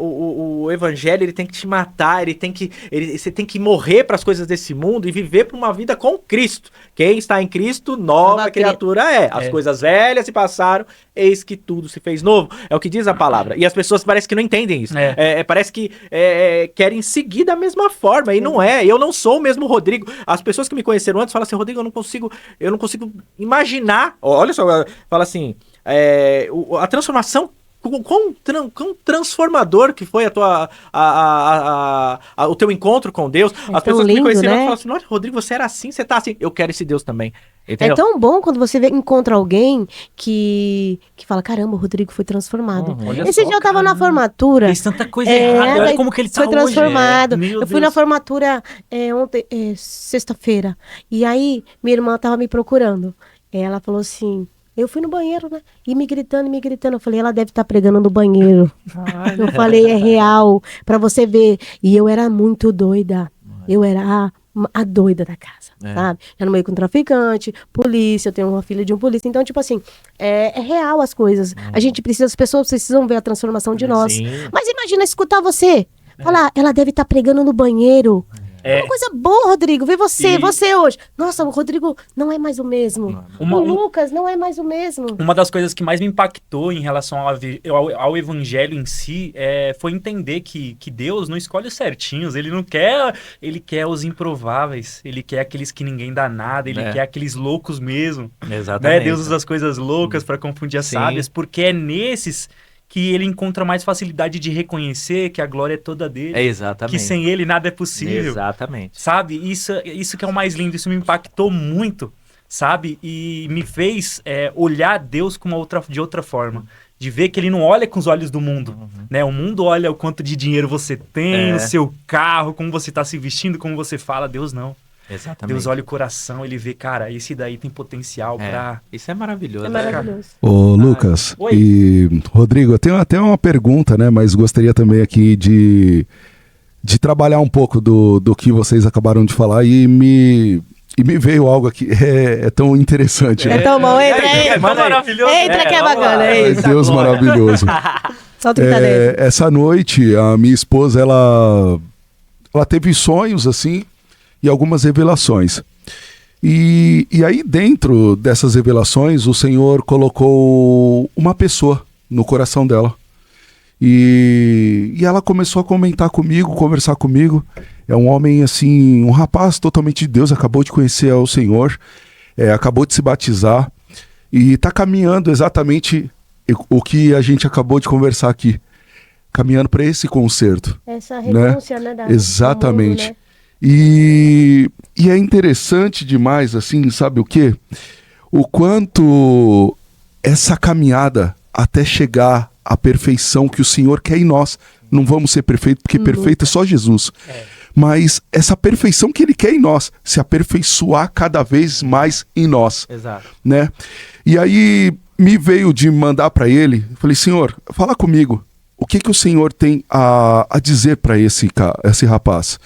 O evangelho, ele tem que te matar, você tem que morrer para as coisas desse mundo e viver para uma vida com Cristo. Quem está em Cristo, nova criatura é. As coisas velhas se passaram, eis que tudo se fez novo. É o que diz a palavra. E as pessoas parece que não entendem isso. Parece que querem seguir da mesma forma. E não é. Eu não sou o mesmo Rodrigo. As pessoas que me conheceram antes falam assim, Rodrigo, eu não consigo imaginar. Olha só, fala assim, a transformação, quão transformador que foi o teu encontro com Deus. As pessoas que me conheceram falam assim, olha, Rodrigo, você era assim, você tá assim. Eu quero esse Deus também. Entendeu? É tão bom quando você encontra alguém que fala, caramba, o Rodrigo foi transformado. Esse dia eu tava na formatura. Fez tanta coisa errada, olha como que ele tá foi transformado. Hoje. Eu fui na formatura ontem, sexta-feira. E aí, minha irmã tava me procurando. Ela falou assim, eu fui no banheiro, né? E me gritando. Eu falei, ela deve estar pregando no banheiro. Eu falei, é real, pra você ver. E eu era muito doida. Eu era a doida da casa, sabe? Já no meio com traficante, polícia, eu tenho uma filha de um polícia. Então, tipo assim, é real as coisas. As pessoas precisam ver a transformação de nós. Sim. Mas imagina escutar você falar, ela deve estar pregando no banheiro. É uma coisa boa, Rodrigo. Vê você hoje. Nossa, o Rodrigo não é mais o mesmo. O Lucas não é mais o mesmo. Uma das coisas que mais me impactou em relação ao evangelho em si foi entender que Deus não escolhe os certinhos. Ele não quer... Ele quer os improváveis. Ele quer aqueles que ninguém dá nada. Ele quer aqueles loucos mesmo. Exatamente. Né? Deus usa as coisas loucas para confundir as sábias. Porque é nesses que ele encontra mais facilidade de reconhecer que a glória é toda dele. Exatamente. Que sem ele nada é possível. Exatamente. Sabe? Isso que é o mais lindo. Isso me impactou muito. sabe? E me fez olhar Deus de outra forma. De ver que ele não olha com os olhos do mundo, né? O mundo olha o quanto de dinheiro você tem, o seu carro, como você tá se vestindo, como você fala. Deus não. Exatamente. Deus olha o coração, ele vê, cara, esse daí tem potencial pra... Isso é maravilhoso. É maravilhoso. Ô, Lucas e Rodrigo, eu tenho até uma pergunta, né? Mas gostaria também aqui de trabalhar um pouco do que vocês acabaram de falar e me veio algo aqui, é tão interessante. É tão bom, entra aí. É maravilhoso. Entra que é bacana, é isso. Deus maravilhoso. Solta o caderno. Essa noite, a minha esposa, ela teve sonhos, assim, e algumas revelações. E aí, dentro dessas revelações, o Senhor colocou uma pessoa no coração dela. E ela começou a comentar comigo, conversar comigo. É um homem, assim, um rapaz totalmente de Deus, acabou de conhecer o Senhor, acabou de se batizar e está caminhando exatamente o que a gente acabou de conversar aqui. Caminhando para esse concerto. Essa renúncia, né? Exatamente. Mundo, né? E é interessante demais, assim, sabe o quê? O quanto essa caminhada até chegar à perfeição que o Senhor quer em nós. Não vamos ser perfeitos, porque perfeito é só Jesus. Mas essa perfeição que Ele quer em nós, se aperfeiçoar cada vez mais em nós. Exato. Né? E aí me veio de mandar para ele, falei, Senhor, fala comigo. O que o Senhor tem a dizer para esse rapaz?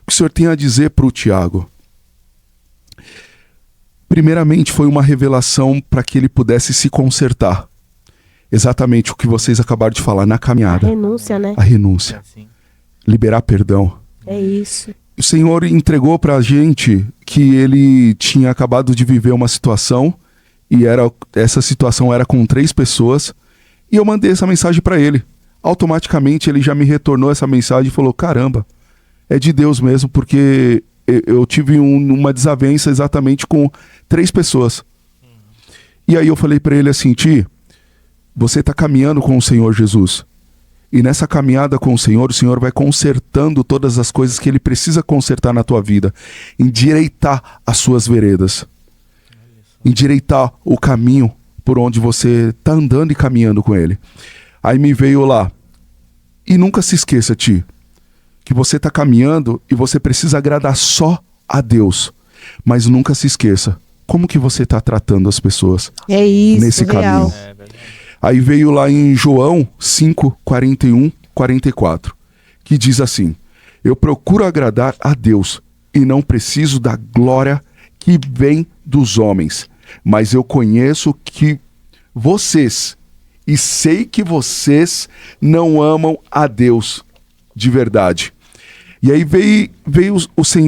O que o Senhor tem a dizer para o Tiago? Primeiramente, foi uma revelação para que ele pudesse se consertar. Exatamente o que vocês acabaram de falar na caminhada. A renúncia, né? A renúncia. Liberar perdão. É isso. O Senhor entregou para a gente que ele tinha acabado de viver uma situação e essa situação era com 3 pessoas e eu mandei essa mensagem para ele. Automaticamente ele já me retornou essa mensagem e falou, caramba, é de Deus mesmo, porque eu tive uma desavença exatamente com 3 pessoas. E aí eu falei para ele assim, Ti, você está caminhando com o Senhor Jesus. E nessa caminhada com o Senhor vai consertando todas as coisas que Ele precisa consertar na tua vida. Endireitar as suas veredas. Endireitar o caminho por onde você está andando e caminhando com Ele. Aí me veio lá. E nunca se esqueça, Ti, que você está caminhando e você precisa agradar só a Deus. Mas nunca se esqueça como que você está tratando as pessoas. É isso, nesse real. caminho. Aí veio lá em João 5, 41, 44, que diz assim, eu procuro agradar a Deus e não preciso da glória que vem dos homens, mas eu conheço que vocês e sei que vocês não amam a Deus de verdade. E aí veio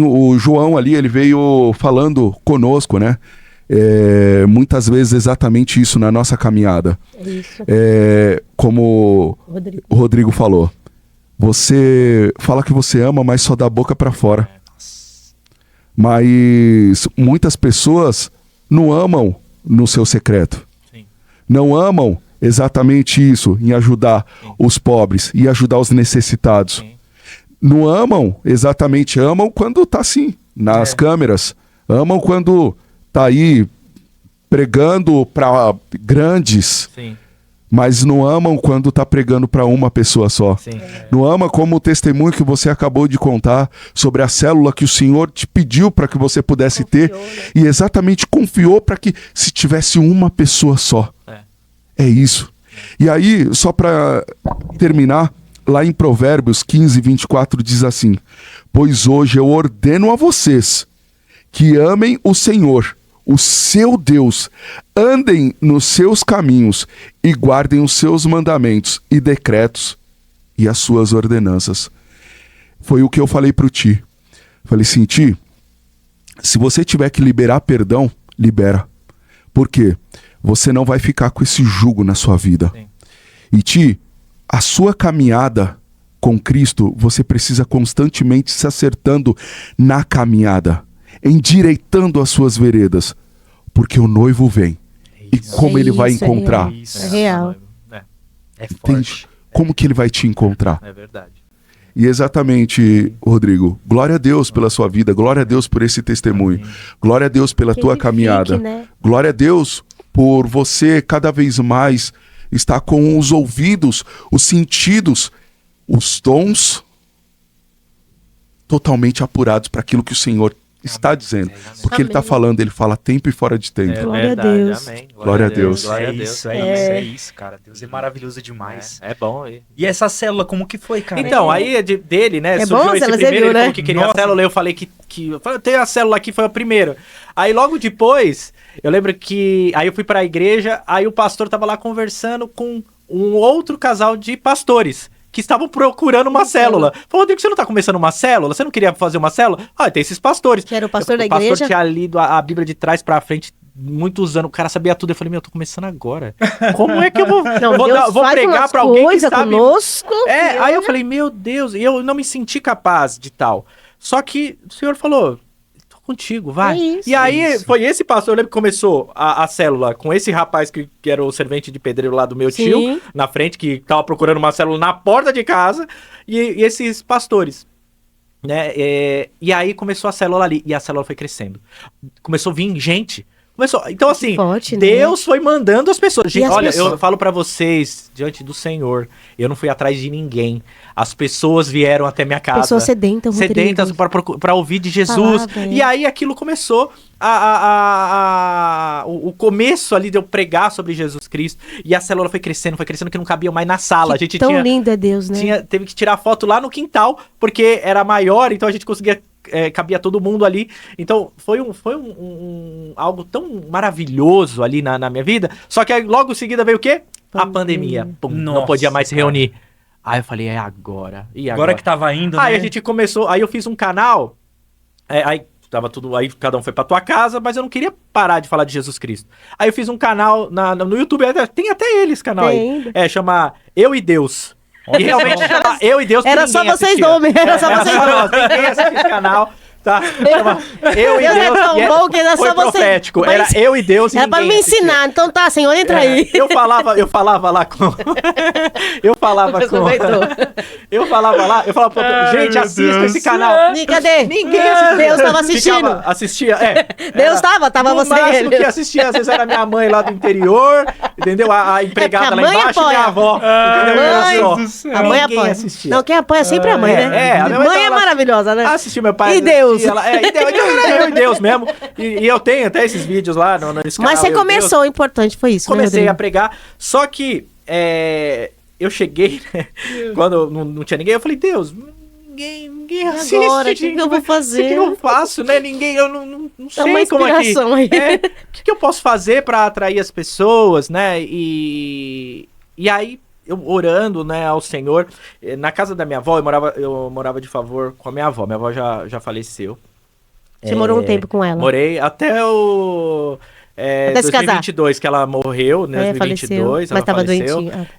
o João ali, ele veio falando conosco, né? Muitas vezes exatamente isso na nossa caminhada. Isso. Como o Rodrigo falou, você fala que você ama, mas só dá a boca para fora. Mas muitas pessoas não amam no seu secreto. Sim. Não amam exatamente isso, em ajudar os pobres e ajudar os necessitados. Sim. Não amam exatamente, amam quando tá assim, nas câmeras. Amam quando tá aí pregando para grandes, Sim. mas não amam quando tá pregando para uma pessoa só. Sim. Não ama como o testemunho que você acabou de contar sobre a célula que o Senhor te pediu para que você pudesse ter, né? E exatamente confiou para que se tivesse uma pessoa só. É isso. E aí, só para terminar, lá em Provérbios 15, 24 diz assim, pois hoje eu ordeno a vocês que amem o Senhor, o seu Deus, andem nos seus caminhos e guardem os seus mandamentos e decretos e as suas ordenanças. Foi o que eu falei para o Ti. Falei assim, Ti, se você tiver que liberar perdão, libera. Por quê? Você não vai ficar com esse jugo na sua vida. Sim. E Ti, a sua caminhada com Cristo, você precisa constantemente se acertando na caminhada, endireitando as suas veredas, porque o noivo vem. E como ele vai encontrar? É real. É forte. Como que ele vai te encontrar? É verdade. E exatamente, Rodrigo, glória a Deus pela sua vida, glória a Deus por esse testemunho, glória a Deus pela tua caminhada, né? Glória a Deus por você cada vez mais estar com os ouvidos, os sentidos, os dons totalmente apurados para aquilo que o Senhor está dizendo. Porque Ele está falando, Ele fala tempo e fora de tempo. Glória a Deus. Amém. Glória a Deus. É isso, cara. Deus é maravilhoso demais. É bom. E essa célula, como que foi, cara? Então, aí dele, né? É bom, esse primeiro, ele né? falou que queria a célula, eu falei que tem a célula aqui, foi a primeira. Aí logo depois, eu lembro que aí eu fui pra igreja, aí o pastor tava lá conversando com um outro casal de pastores que estavam procurando uma célula. Falou, Rodrigo, você não tá começando uma célula? Você não queria fazer uma célula? Ah, tem esses pastores. Que era o pastor da igreja? O pastor tinha lido a Bíblia de trás pra frente muitos anos, o cara sabia tudo. Eu falei, eu tô começando agora. Como é que eu vou, vou pregar pra alguém que sabe? Conosco, aí eu falei, meu Deus, e eu não me senti capaz de tal. Só que o Senhor falou, tô contigo, vai. E aí foi esse pastor, eu lembro que começou a célula com esse rapaz que era o servente de pedreiro lá do meu tio, na frente, que tava procurando uma célula na porta de casa, e esses pastores. Né? E aí começou a célula ali, e a célula foi crescendo. Começou a vir gente. Então assim, forte, Deus, né? Foi mandando as pessoas. Gente, olha, pessoas? Eu falo pra vocês, diante do Senhor, eu não fui atrás de ninguém. As pessoas vieram até minha casa. Pessoas sedentas para ouvir de Jesus. E aí aquilo começou o começo ali de eu pregar sobre Jesus Cristo. E a célula foi crescendo que não cabia mais na sala. A gente tão lindo é Deus, né? Teve que tirar foto lá no quintal, porque era maior, então a gente conseguia... cabia todo mundo ali. Então foi algo tão maravilhoso ali na minha vida. Só que aí, logo em seguida veio o quê? A pandemia. Pum, não podia mais se reunir. Aí eu falei, agora. E agora que tava indo, Aí a gente começou, aí eu fiz um canal, aí tava tudo, aí cada um foi pra tua casa, mas eu não queria parar de falar de Jesus Cristo. Aí eu fiz um canal no YouTube, tem até ele esse canal aí. Chama Eu e Deus. E realmente chama Eu e Deus. Era só vocês nomes, era só vocês nomes. Ninguém assistiu esse canal. Tá? Eu e Deus. É tão bom que era foi só profético. Você... Era eu e Deus. Era pra me ensinar. Então tá, Senhor, entra aí. Eu falava lá com. Eu falava pra gente, assista esse canal. Cadê? Ninguém assistia. Deus tava assistindo. Assistia, Deus tava você. O máximo que assistia, às vezes era minha mãe lá do interior, entendeu? A empregada lá embaixo e minha avó. A mãe apoia. Assistia. Não, quem apoia é sempre a mãe, né? A mãe é maravilhosa, né? Assistiu meu pai. E Deus. Eu e Deus mesmo. E eu tenho até esses vídeos lá nesse canal. Mas você começou, o importante foi isso. Comecei a pregar. Só que eu cheguei, né, quando não tinha ninguém, eu falei, Deus, ninguém assiste. Agora, o que eu vou fazer? O que eu faço, né? Ninguém, eu não sei uma como inspiração aqui. O que eu posso fazer pra atrair as pessoas, né? E aí, eu orando, né, ao Senhor, na casa da minha avó, eu morava de favor com a minha avó. Minha avó já faleceu. Você morou um tempo com ela? Morei até o 2022, que ela morreu, né, 2022, mas tava doentinha.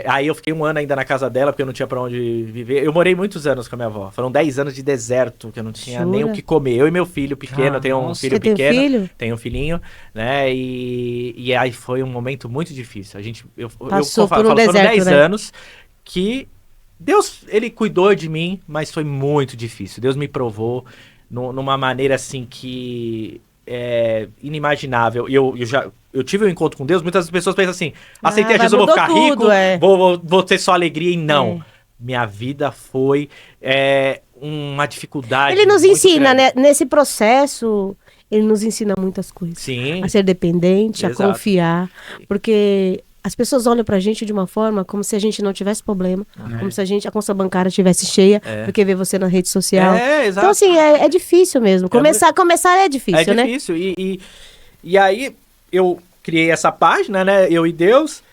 Aí eu fiquei um ano ainda na casa dela, porque eu não tinha pra onde viver. Eu morei muitos anos com a minha avó. Foram 10 anos de deserto, que eu não tinha nem o que comer. Eu e meu filho pequeno, eu tenho um filho pequeno. Tem um filho? Tenho um filhinho, né? E aí foi um momento muito difícil. Passou por um deserto, 10 né? anos que Deus, ele cuidou de mim, mas foi muito difícil. Deus me provou numa maneira assim que é inimaginável. Eu tive um encontro com Deus, muitas pessoas pensam assim, aceitei Jesus, vou ficar rico, vou ter só alegria, e não. Minha vida foi uma dificuldade. Ele nos ensina, né? Nesse processo, ele nos ensina muitas coisas. Sim. A ser dependente, Exato. A confiar, porque as pessoas olham pra gente de uma forma como se a gente não tivesse problema, como se a conta bancária estivesse cheia, porque vê você na rede social. Exato. Então, assim, é difícil mesmo. Começar é difícil, né? É difícil. E aí, eu criei essa página, né? Eu e Deus,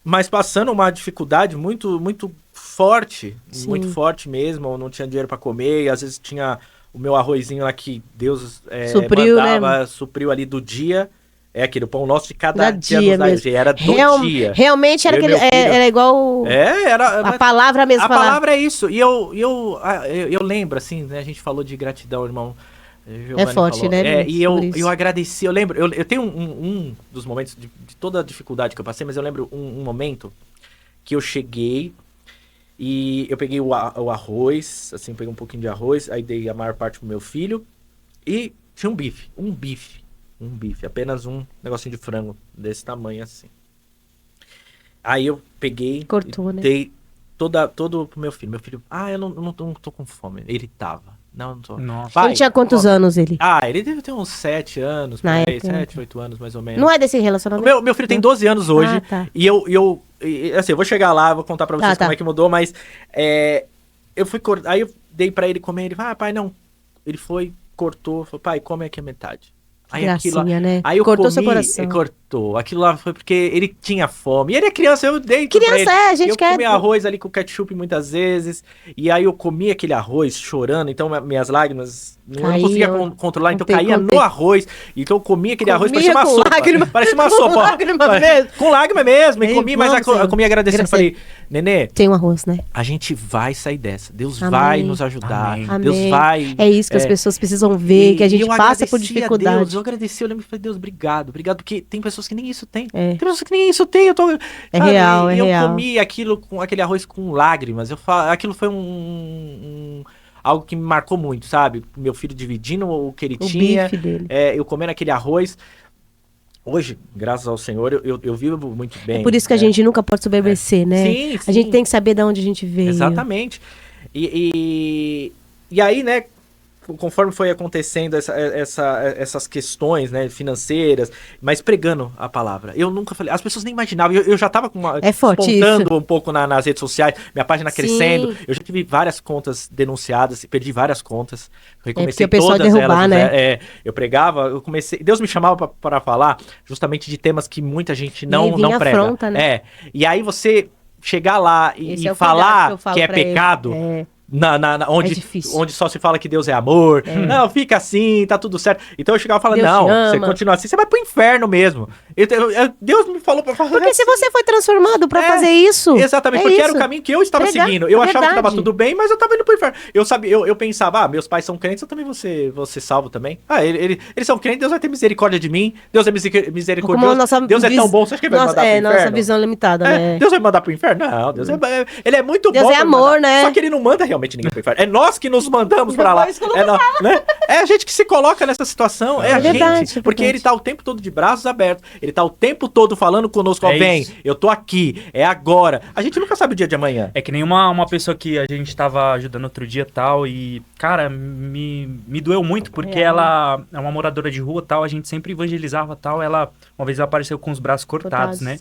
mas passando uma dificuldade muito, muito forte. Sim. Muito forte mesmo. Eu não tinha dinheiro pra comer, e às vezes tinha o meu arrozinho lá que Deus supriu, mandava, né? Supriu ali do dia. Aquele pão nosso de cada dia nos dia. Era do dia. Realmente era, era igual a palavra mesmo. A palavra é isso. E eu lembro, assim, né? A gente falou de gratidão, irmão. É forte, falou, né? E eu agradeci. Eu lembro, eu tenho um dos momentos de toda a dificuldade que eu passei, mas eu lembro um momento que eu cheguei E eu peguei o arroz, assim, peguei um pouquinho de arroz, aí dei a maior parte pro meu filho. E tinha um bife, apenas um negocinho de frango desse tamanho assim. Aí eu peguei, cortou, né? Dei todo pro meu filho. Meu filho, eu não tô com fome. Ele tava. Não tô. Nossa. Pai, ele tinha quantos anos ele? Ele deve ter uns 7 anos, 7, 8 anos mais ou menos. Não é desse relacionamento? Meu filho tem 12 anos hoje. Tá. E assim, eu vou chegar lá, vou contar pra vocês como é que mudou, mas eu fui cortar. Aí eu dei pra ele comer, ele falou, pai, não. Ele foi, cortou, falou, pai, come aqui a metade. Aí gracinha, né? Aí eu cortou comi, seu coração. Cortou. Aquilo lá foi porque ele tinha fome. E ele é criança, eu dei criança a gente quer... Eu comi arroz ali com ketchup muitas vezes. E aí eu comi aquele arroz chorando. Então minhas lágrimas... Eu não conseguia controlar, então caía no arroz. Então eu comia aquele arroz, parecia uma sopa. Parecia uma sopa. Com lágrima mesmo. E comi, mas eu comi agradecendo. Falei, Nenê... Tem um arroz, né? A gente vai sair dessa. Deus vai nos ajudar. Amém. Deus vai... É isso que as pessoas precisam ver, que a gente passa por dificuldade. Eu agradeci, eu lembro e falei, Deus, obrigado, porque tem pessoas que nem isso tem. Tem pessoas que nem isso tem. Real, eu real. comi aquele arroz com lágrimas. Aquilo foi algo que me marcou muito, sabe? Meu filho dividindo o que ele tinha. Bife dele. Eu comendo aquele arroz. Hoje, graças ao Senhor, eu vivo muito bem. É por isso que a gente nunca pode soberbecer, né? Sim. A gente tem que saber de onde a gente veio. Exatamente. E aí, né? Conforme foi acontecendo essas questões, né, financeiras, mas pregando a palavra. Eu nunca falei, as pessoas nem imaginavam, eu já tava despontando um pouco nas redes sociais, minha página crescendo, eu já tive várias contas denunciadas, perdi várias contas, recomecei todas elas, né? Eu pregava, eu comecei, Deus me chamava para falar justamente de temas que muita gente não prega. Afronta, né? E aí você chegar lá e falar que é pecado... onde só se fala que Deus é amor. Não, fica assim, tá tudo certo. Então eu chegava falando, você continua assim, você vai pro inferno mesmo. Deus me falou pra fazer. Porque se você foi transformado pra fazer isso. Exatamente, porque era o caminho que eu estava seguindo. Eu achava que tava tudo bem, mas eu tava indo pro inferno. Eu pensava, meus pais são crentes, eu também vou ser salvo também. Eles são crentes, Deus vai ter misericórdia de mim. Deus é misericordioso. Deus é tão bom, você acha que ele vai mandar pro inferno? Nossa visão limitada, né? Deus vai mandar pro inferno? Não, Deus ele é muito bom. Deus é amor, né? Só que ele não manda realmente ninguém pro inferno. É nós que nos mandamos pra lá. Né? É a gente que se coloca nessa situação. É a gente. Porque ele tá o tempo todo de braços abertos. Ele tá o tempo todo falando conosco. Vem, eu tô aqui. É agora. A gente nunca sabe o dia de amanhã. É que nem uma pessoa que a gente tava ajudando outro dia e tal. E, cara, me doeu muito. Porque ela é uma moradora de rua e tal. A gente sempre evangelizava e tal. Uma vez ela apareceu com os braços cortados, né?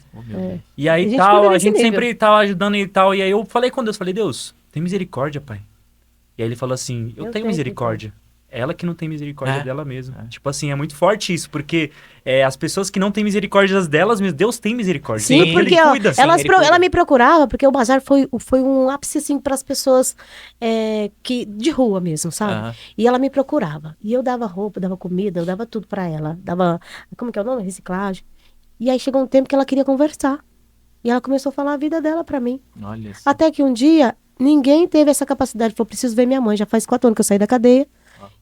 E aí tal, a gente sempre tava ajudando e tal. E aí eu falei com Deus. Falei, Deus, tem misericórdia, pai. E aí ele falou assim, eu tenho misericórdia. Ela que não tem misericórdia dela mesma. Tipo assim, é muito forte isso, porque as pessoas que não têm misericórdia delas mesmas, Deus tem misericórdia. Sim, porque ela me procurava, porque o bazar foi um ápice, assim, para as pessoas de rua mesmo, sabe? E ela me procurava. E eu dava roupa, dava comida, eu dava tudo para ela. Dava, como que é o nome? Reciclagem. E aí chegou um tempo que ela queria conversar. E ela começou a falar a vida dela para mim. Olha isso. Até que um dia... Ninguém teve essa capacidade. Falou, preciso ver minha mãe. Já faz 4 anos que eu saí da cadeia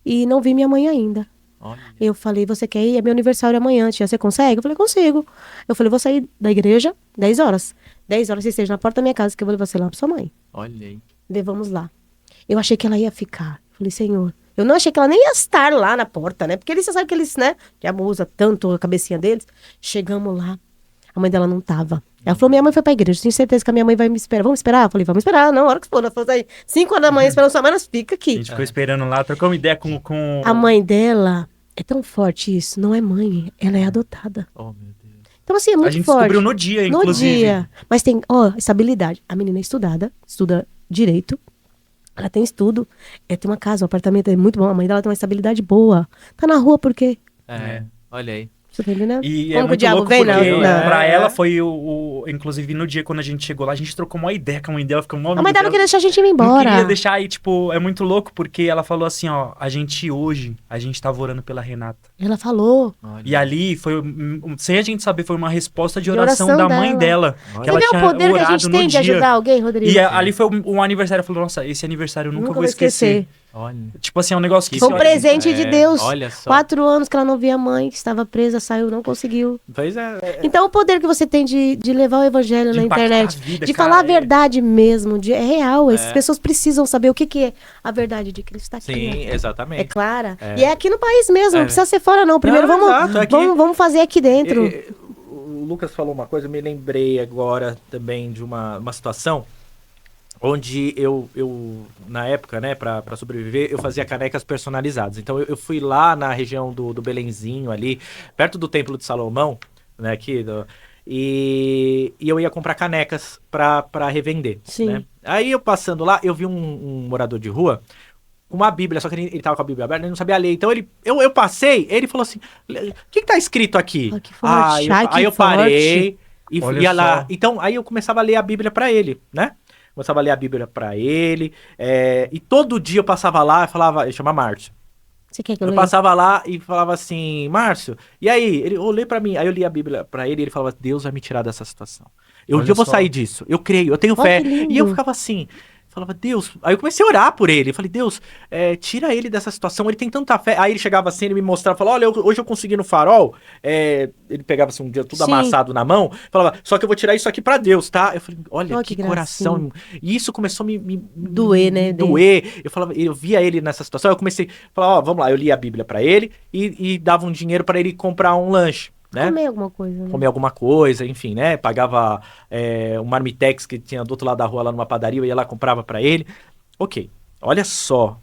e não vi minha mãe ainda. Eu falei, você quer ir? É meu aniversário amanhã, tia. Você consegue? Eu falei, consigo. Eu falei, vou sair da igreja 10 horas. 10 horas você esteja na porta da minha casa que eu vou levar você lá pra sua mãe. Olha aí. Levamos lá. Eu achei que ela ia ficar. Eu falei, Senhor. Eu não achei que ela nem ia estar lá na porta, né? Porque você sabe que eles, né? Que abusa tanto a cabecinha deles. Chegamos lá. A mãe dela não tava. Ela falou, minha mãe foi pra igreja, tenho certeza que a minha mãe vai me esperar. Vamos esperar? Eu falei, vamos esperar. Não, a hora que for, ela falou aí, 5 horas da manhã, esperando sua mãe, nós fica aqui. A gente ficou esperando lá, trocou uma ideia com... A mãe dela, é tão forte isso, não é mãe, ela é adotada. Oh, meu Deus. Então assim, é muito forte. A gente descobriu no dia, inclusive. No dia. Mas tem, estabilidade. A menina é estudada, estuda direito, ela tem estudo, tem uma casa, um apartamento, é muito bom. A mãe dela tem uma estabilidade boa. Tá na rua por quê? Olha aí. Você tá entendendo? E como é muito louco porque pra ela foi inclusive no dia quando a gente chegou lá, a gente trocou uma ideia com a mãe dela, ficou a mãe dela não queria deixar a gente ir embora. Não queria deixar aí, tipo, é muito louco porque ela falou assim, a gente tava orando pela Renata. Ela falou. Olha. E ali foi, sem a gente saber, foi uma resposta de oração da mãe dela. Que ela tinha o poder que a gente tem de ajudar alguém, Rodrigo? E ali foi um aniversário, falou, nossa, esse aniversário eu nunca vou esquecer. Olha. Tipo assim, é um negócio que... Foi um presente de Deus. Olha só. 4 anos que ela não via a mãe, que estava presa, saiu, não conseguiu. Pois é. Então o poder que você tem de levar o evangelho na internet, vida, de falar a verdade mesmo, é real. Essas pessoas precisam saber o que é a verdade de Cristo. Tá aqui, sim, exatamente. É clara. E é aqui no país mesmo, não precisa ser fora não. Primeiro vamos fazer aqui dentro. O Lucas falou uma coisa, eu me lembrei agora também de uma situação onde eu na época, né, pra sobreviver, eu fazia canecas personalizadas. Então eu fui lá na região do Belenzinho ali, perto do Templo de Salomão, né, aqui, e eu ia comprar canecas pra revender. Sim. Né? Aí eu passando lá, eu vi um morador de rua com uma Bíblia, só que ele tava com a Bíblia aberta, ele não sabia ler. Então eu passei, ele falou assim, o que tá escrito aqui? Que forte. Aí eu parei e ia lá. Então aí eu começava a ler a Bíblia pra ele, né? Começava a ler a Bíblia pra ele, e todo dia eu passava lá e falava, ele chama Márcio. Você quer que eu passava lá e falava assim, Márcio, e aí? Ele lê pra mim. Aí eu li a Bíblia pra ele e ele falava, Deus vai me tirar dessa situação. Um dia eu vou sair disso. Eu creio, eu tenho fé. E eu ficava assim, falava, Deus... Aí eu comecei a orar por ele. Eu falei, Deus, tira ele dessa situação. Ele tem tanta fé. Aí ele chegava assim, ele me mostrava, falava, olha, hoje eu consegui no farol. Ele pegava assim um dia tudo amassado na mão. Falava, só que eu vou tirar isso aqui pra Deus, tá? Eu falei, olha, que coração. E isso começou a me doer, né? Doer. Eu via ele nessa situação. Eu comecei a falar, vamos lá. Eu li a Bíblia pra ele e dava um dinheiro pra ele comprar um lanche. Né? Comer alguma coisa, né? Comer alguma coisa, enfim, né? Pagava um marmitex que tinha do outro lado da rua lá numa padaria, eu ia lá, comprava pra ele. Ok, olha só.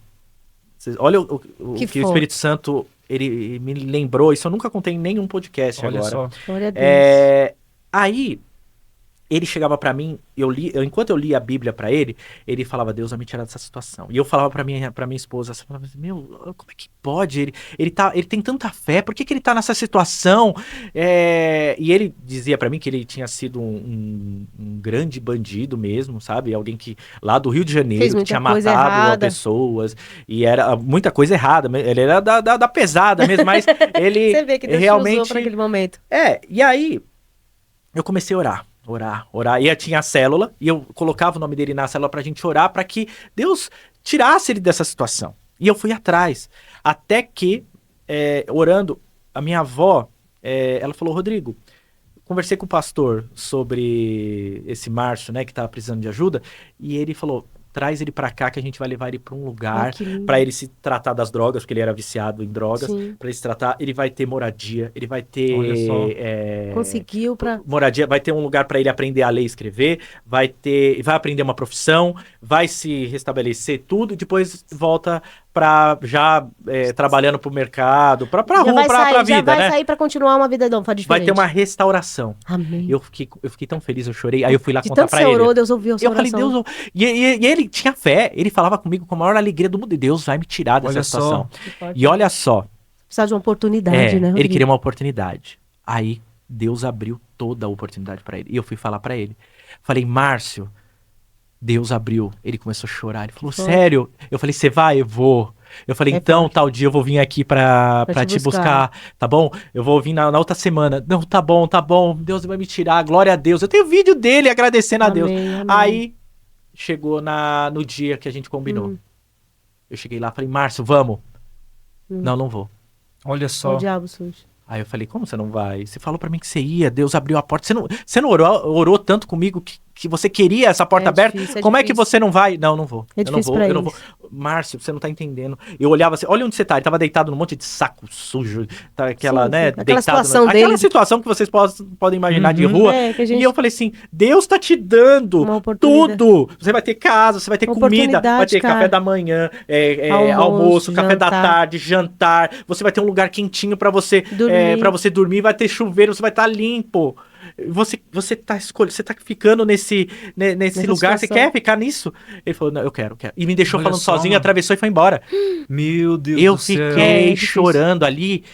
Olha o que o Espírito Santo, ele me lembrou, isso eu nunca contei em nenhum podcast olha agora. Só. Glória a Deus. Aí, ele chegava pra mim, enquanto eu lia a Bíblia pra ele, ele falava, Deus vai me tirar dessa situação. E eu falava pra minha esposa, assim, meu, como é que pode? Ele tem tanta fé, por que ele tá nessa situação? E ele dizia pra mim que ele tinha sido um grande bandido mesmo, sabe? Alguém que, lá do Rio de Janeiro, que tinha matado pessoas, e era muita coisa errada, ele era da pesada mesmo, mas ele Você vê que Deus realmente... te usou pra aquele momento. E aí, eu comecei a orar. E tinha a célula, e eu colocava o nome dele na célula pra gente orar, pra que Deus tirasse ele dessa situação. E eu fui atrás, até que, orando, a minha avó, ela falou, Rodrigo, conversei com o pastor sobre esse Márcio, né, que tava precisando de ajuda, e ele falou, traz ele pra cá que a gente vai levar ele pra um lugar pra ele se tratar das drogas, porque ele era viciado em drogas. Pra ele se tratar, ele vai ter moradia, ele vai ter... Conseguiu pra... Moradia, vai ter um lugar pra ele aprender a ler e escrever, vai aprender uma profissão, vai se restabelecer tudo e depois volta pra trabalhando pro mercado, pra rua, pra vida, né? Já vai sair pra continuar uma vida diferente. Vai ter uma restauração. Amém. Eu fiquei tão feliz, eu chorei. Aí eu fui lá de contar pra ele. Orou, Deus ouviu a sua oração. Eu falei, Deus... E ele tinha fé, ele falava comigo com a maior alegria do mundo. Deus vai me tirar dessa situação. E olha só. Precisa de uma oportunidade, né, Rodrigo? Ele queria uma oportunidade. Aí Deus abriu toda a oportunidade pra ele. E eu fui falar pra ele. Falei, Márcio, Deus abriu. Ele começou a chorar. Ele falou, sério? Eu falei, você vai? Eu vou. Eu falei, então, tal dia eu vou vir aqui pra te buscar, tá bom? Eu vou vir na outra semana. Não, tá bom. Deus vai me tirar, glória a Deus. Eu tenho vídeo dele agradecendo a Deus. Amém. Aí, chegou no dia que a gente combinou. Eu cheguei lá, falei, Márcio, vamos? Não vou. Olha só. O diabo sujo. Aí eu falei, como você não vai? Você falou pra mim que você ia, Deus abriu a porta. Você não orou tanto comigo que você queria essa porta aberta? Como é que você não vai? Não vou. Eu não vou. Márcio, você não tá entendendo. Eu olhava assim, olha onde você tá. Ele tava deitado num monte de saco sujo. Tá aquela, né, aquela situação dele. Aquela situação que vocês podem imaginar de rua. E eu falei assim, Deus tá te dando tudo. Você vai ter casa, você vai ter comida, vai ter café da manhã, almoço, café da tarde, jantar. Você vai ter um lugar quentinho pra você dormir, vai ter chuveiro, você vai estar limpo. Você tá ficando nesse lugar, situação. Você quer ficar nisso? Ele falou, não, eu quero. E me deixou falando sozinho, atravessou e foi embora. Meu Deus do céu. Eu fiquei chorando ali.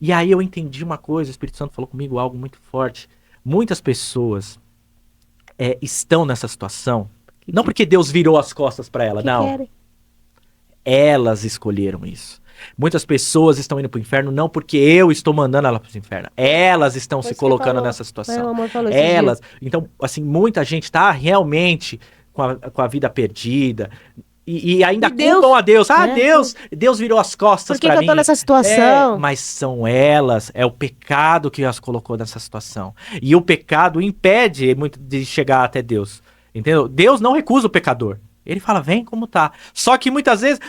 E aí eu entendi uma coisa, o Espírito Santo falou comigo algo muito forte. Muitas pessoas estão nessa situação, não porque Deus virou as costas para ela, não. Querem. Elas escolheram isso. Muitas pessoas estão indo pro inferno não porque eu estou mandando elas pro inferno. Elas estão se colocando nessa situação. Então, assim, muita gente tá realmente com a vida perdida. E ainda culpam a Deus. Deus virou as costas pra mim. Por que eu tô nessa situação? Mas são elas, é o pecado que as colocou nessa situação. E o pecado impede muito de chegar até Deus. Entendeu? Deus não recusa o pecador. Ele fala, vem como tá. Só que muitas vezes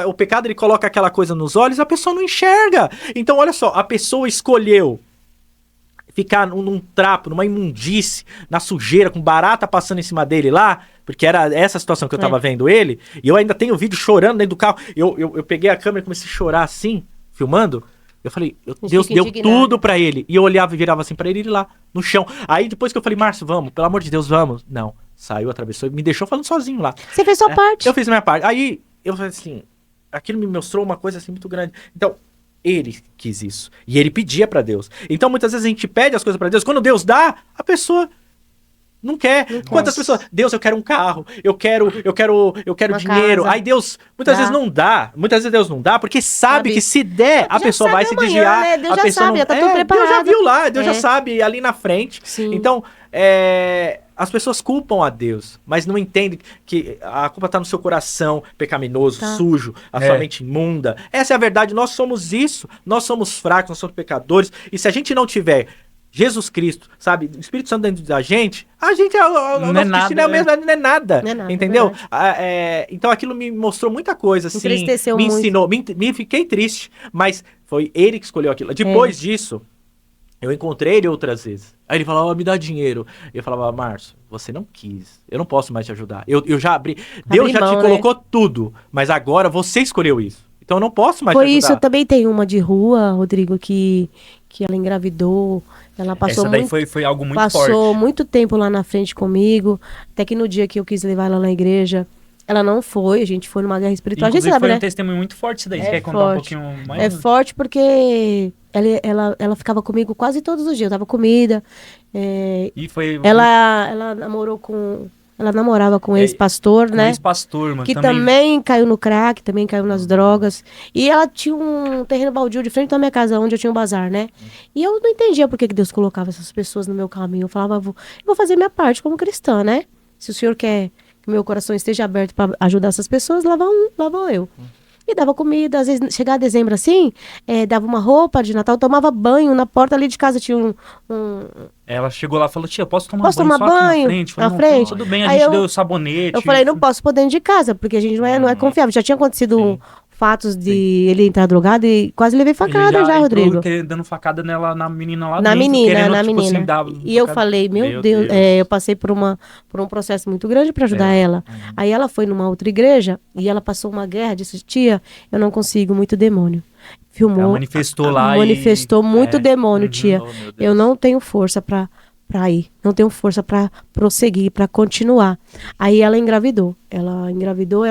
o pecado ele coloca aquela coisa nos olhos e a pessoa não enxerga. Então olha só, a pessoa escolheu ficar num trapo, numa imundície, na sujeira, com barata passando em cima dele lá, porque era essa situação que eu tava vendo ele, e eu ainda tenho vídeo chorando dentro do carro. Eu peguei a câmera e comecei a chorar assim, filmando. Eu falei, Deus deu tudo pra ele. E eu olhava e virava assim pra ele lá, no chão. Aí depois que eu falei, Márcio, vamos, pelo amor de Deus, vamos. Não, saiu, atravessou e me deixou falando sozinho lá. Você fez sua parte. Eu fiz a minha parte. Aí eu falei assim, aquilo me mostrou uma coisa assim muito grande. Então, ele quis isso. E ele pedia pra Deus. Então, muitas vezes a gente pede as coisas pra Deus. Quando Deus dá, a pessoa não quer. Quantas pessoas? Deus, eu quero um carro. Eu quero dinheiro. Casa. Aí Deus, muitas vezes não dá. Muitas vezes Deus não dá, porque sabe que se der, a pessoa vai se desviar. Né? Deus a já pessoa sabe, não... tá tudo preparado. Deus já viu lá, Deus já sabe ali na frente. Sim. Então, as pessoas culpam a Deus, mas não entendem que a culpa tá no seu coração pecaminoso, sujo, a sua mente imunda. Essa é a verdade, nós somos isso, nós somos fracos, nós somos pecadores, e se a gente não tiver Jesus Cristo, sabe, o Espírito Santo dentro da gente, o nosso destino é o mesmo, não é nada, entendeu? Então aquilo me mostrou muita coisa, assim, me ensinou, me fiquei triste, mas foi ele que escolheu aquilo. Depois disso, eu encontrei ele outras vezes. Aí ele falava, me dá dinheiro. Eu falava, Márcio, você não quis. Eu não posso mais te ajudar. Eu já abri. Deus já te colocou tudo. Mas agora você escolheu isso. Então eu não posso mais te ajudar. Por isso, eu também tenho uma de rua, Rodrigo, que ela engravidou. Ela passou Essa daí foi algo muito forte. Passou muito tempo lá na frente comigo. Até que no dia que eu quis levar ela na igreja, ela não foi. A gente foi numa guerra espiritual. Inclusive, a gente sabe, foi né? um testemunho muito forte isso daí. Você quer contar um pouquinho mais? É forte porque ela ficava comigo quase todos os dias. Eu dava comida. E foi... Ela namorava com ex-pastor, né? Ex-pastor, mano. Que também caiu no crack, também caiu nas drogas. E ela tinha um terreno baldio de frente da minha casa, onde eu tinha um bazar, né? E eu não entendia por que Deus colocava essas pessoas no meu caminho. Eu falava, eu vou fazer minha parte como cristã, né? Se o senhor quer que meu coração esteja aberto para ajudar essas pessoas, lá vou eu. E dava comida, às vezes, chegava dezembro assim, dava uma roupa de Natal, tomava banho, na porta ali de casa tinha um... Ela chegou lá e falou, tia, posso tomar tomar banho aqui na frente? Falei, na frente? Tudo bem, a gente deu sabonete. Eu falei, não posso pôr dentro de casa, porque a gente não é confiável. Já tinha acontecido fatos de ele entrar drogado e quase levei facada já, Rodrigo. Dando facada nela, na menina lá na dentro. Na menina. E eu falei, meu Deus. Eu passei por um processo muito grande para ajudar ela. Aí ela foi numa outra igreja e ela passou uma guerra, disse, tia, eu não consigo, muito demônio. Filmou. Ela manifestou lá manifestou muito demônio, tia. Eu não tenho força para ir. Não tenho força para prosseguir, para continuar. Aí ela engravidou. Ela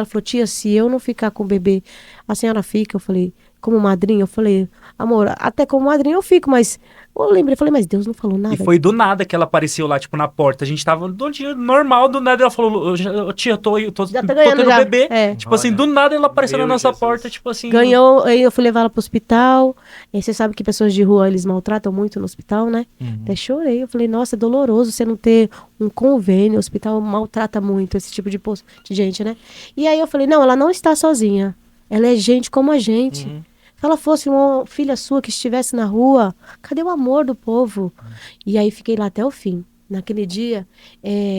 falou, tia, se eu não ficar com o bebê, a senhora fica? Eu falei, como madrinha? Eu falei, amor, até como madrinha eu fico, mas... Eu lembrei, falei, mas Deus não falou nada. E foi do nada que ela apareceu lá, tipo, na porta. A gente tava no dia normal, do nada ela falou, tia, eu tô tocando o bebê. Tipo assim, do nada ela apareceu na nossa porta, tipo assim... Ganhou, aí eu fui levar ela pro hospital. E você sabe que pessoas de rua, eles maltratam muito no hospital, né? Até chorei, eu falei, nossa, é doloroso você não ter um convênio. O hospital maltrata muito esse tipo de gente, né? E aí eu falei, não, ela não está sozinha. Ela é gente como a gente. Se ela fosse uma filha sua que estivesse na rua, cadê o amor do povo? E aí fiquei lá até o fim. Naquele dia,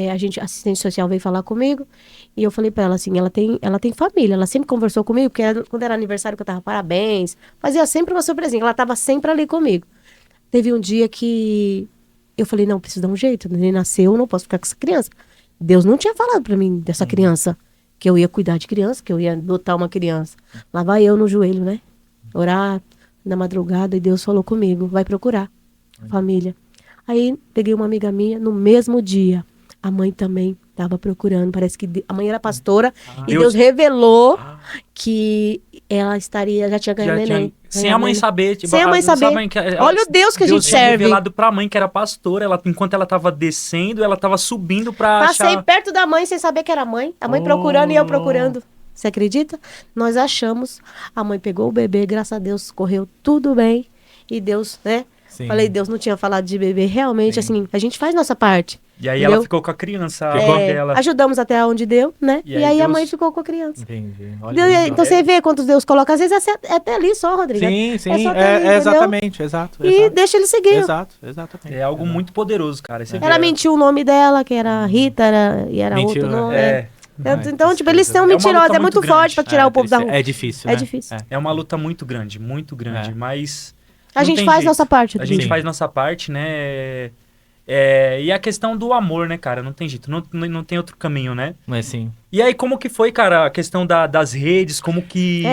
a assistente social veio falar comigo e eu falei pra ela assim, ela tem família, ela sempre conversou comigo, porque quando era aniversário que eu tava parabéns, fazia sempre uma surpresinha, ela tava sempre ali comigo. Teve um dia que eu falei, não, preciso dar um jeito, ele nasceu, não posso ficar com essa criança. Deus não tinha falado pra mim dessa criança, que eu ia cuidar de criança, que eu ia adotar uma criança. Lá vai eu no joelho, né? Orar na madrugada e Deus falou comigo, vai procurar família. Aí peguei uma amiga minha, no mesmo dia, a mãe também estava procurando, parece que a mãe era pastora e Deus revelou que ela já tinha ganho neném. Sem a mãe saber. Tipo, sem a mãe saber. Olha o Deus que a gente serve. Deus tinha revelado pra mãe que era pastora, enquanto ela tava descendo, ela tava subindo pra Passei perto da mãe sem saber que era mãe, a mãe procurando e eu procurando. Você acredita? Nós achamos, a mãe pegou o bebê, graças a Deus, correu tudo bem. E Deus, né? Sim. Falei, Deus não tinha falado de bebê. Realmente, assim, a gente faz nossa parte. E aí ela ficou com a criança. Dela. Ajudamos até onde deu, né? E aí Deus... a mãe ficou com a criança. Entendi. Então você vê quantos Deus coloca. Às vezes é até ali só, Rodrigo. Sim. Exatamente, exato. E deixa ele seguir. Exatamente. É algo muito poderoso, cara. Ela mentiu o nome dela, que era Rita, e era mentiu, outro nome. Então, tipo, eles são mentirosos. É muito forte pra tirar o povo da rua. É difícil, né? É difícil. É uma luta muito grande, mas... A gente faz nossa parte. A gente faz nossa parte, né? E a questão do amor, né, cara? Não tem jeito, não tem outro caminho, né? Mas sim. E aí, como que foi, cara, a questão das redes, como que...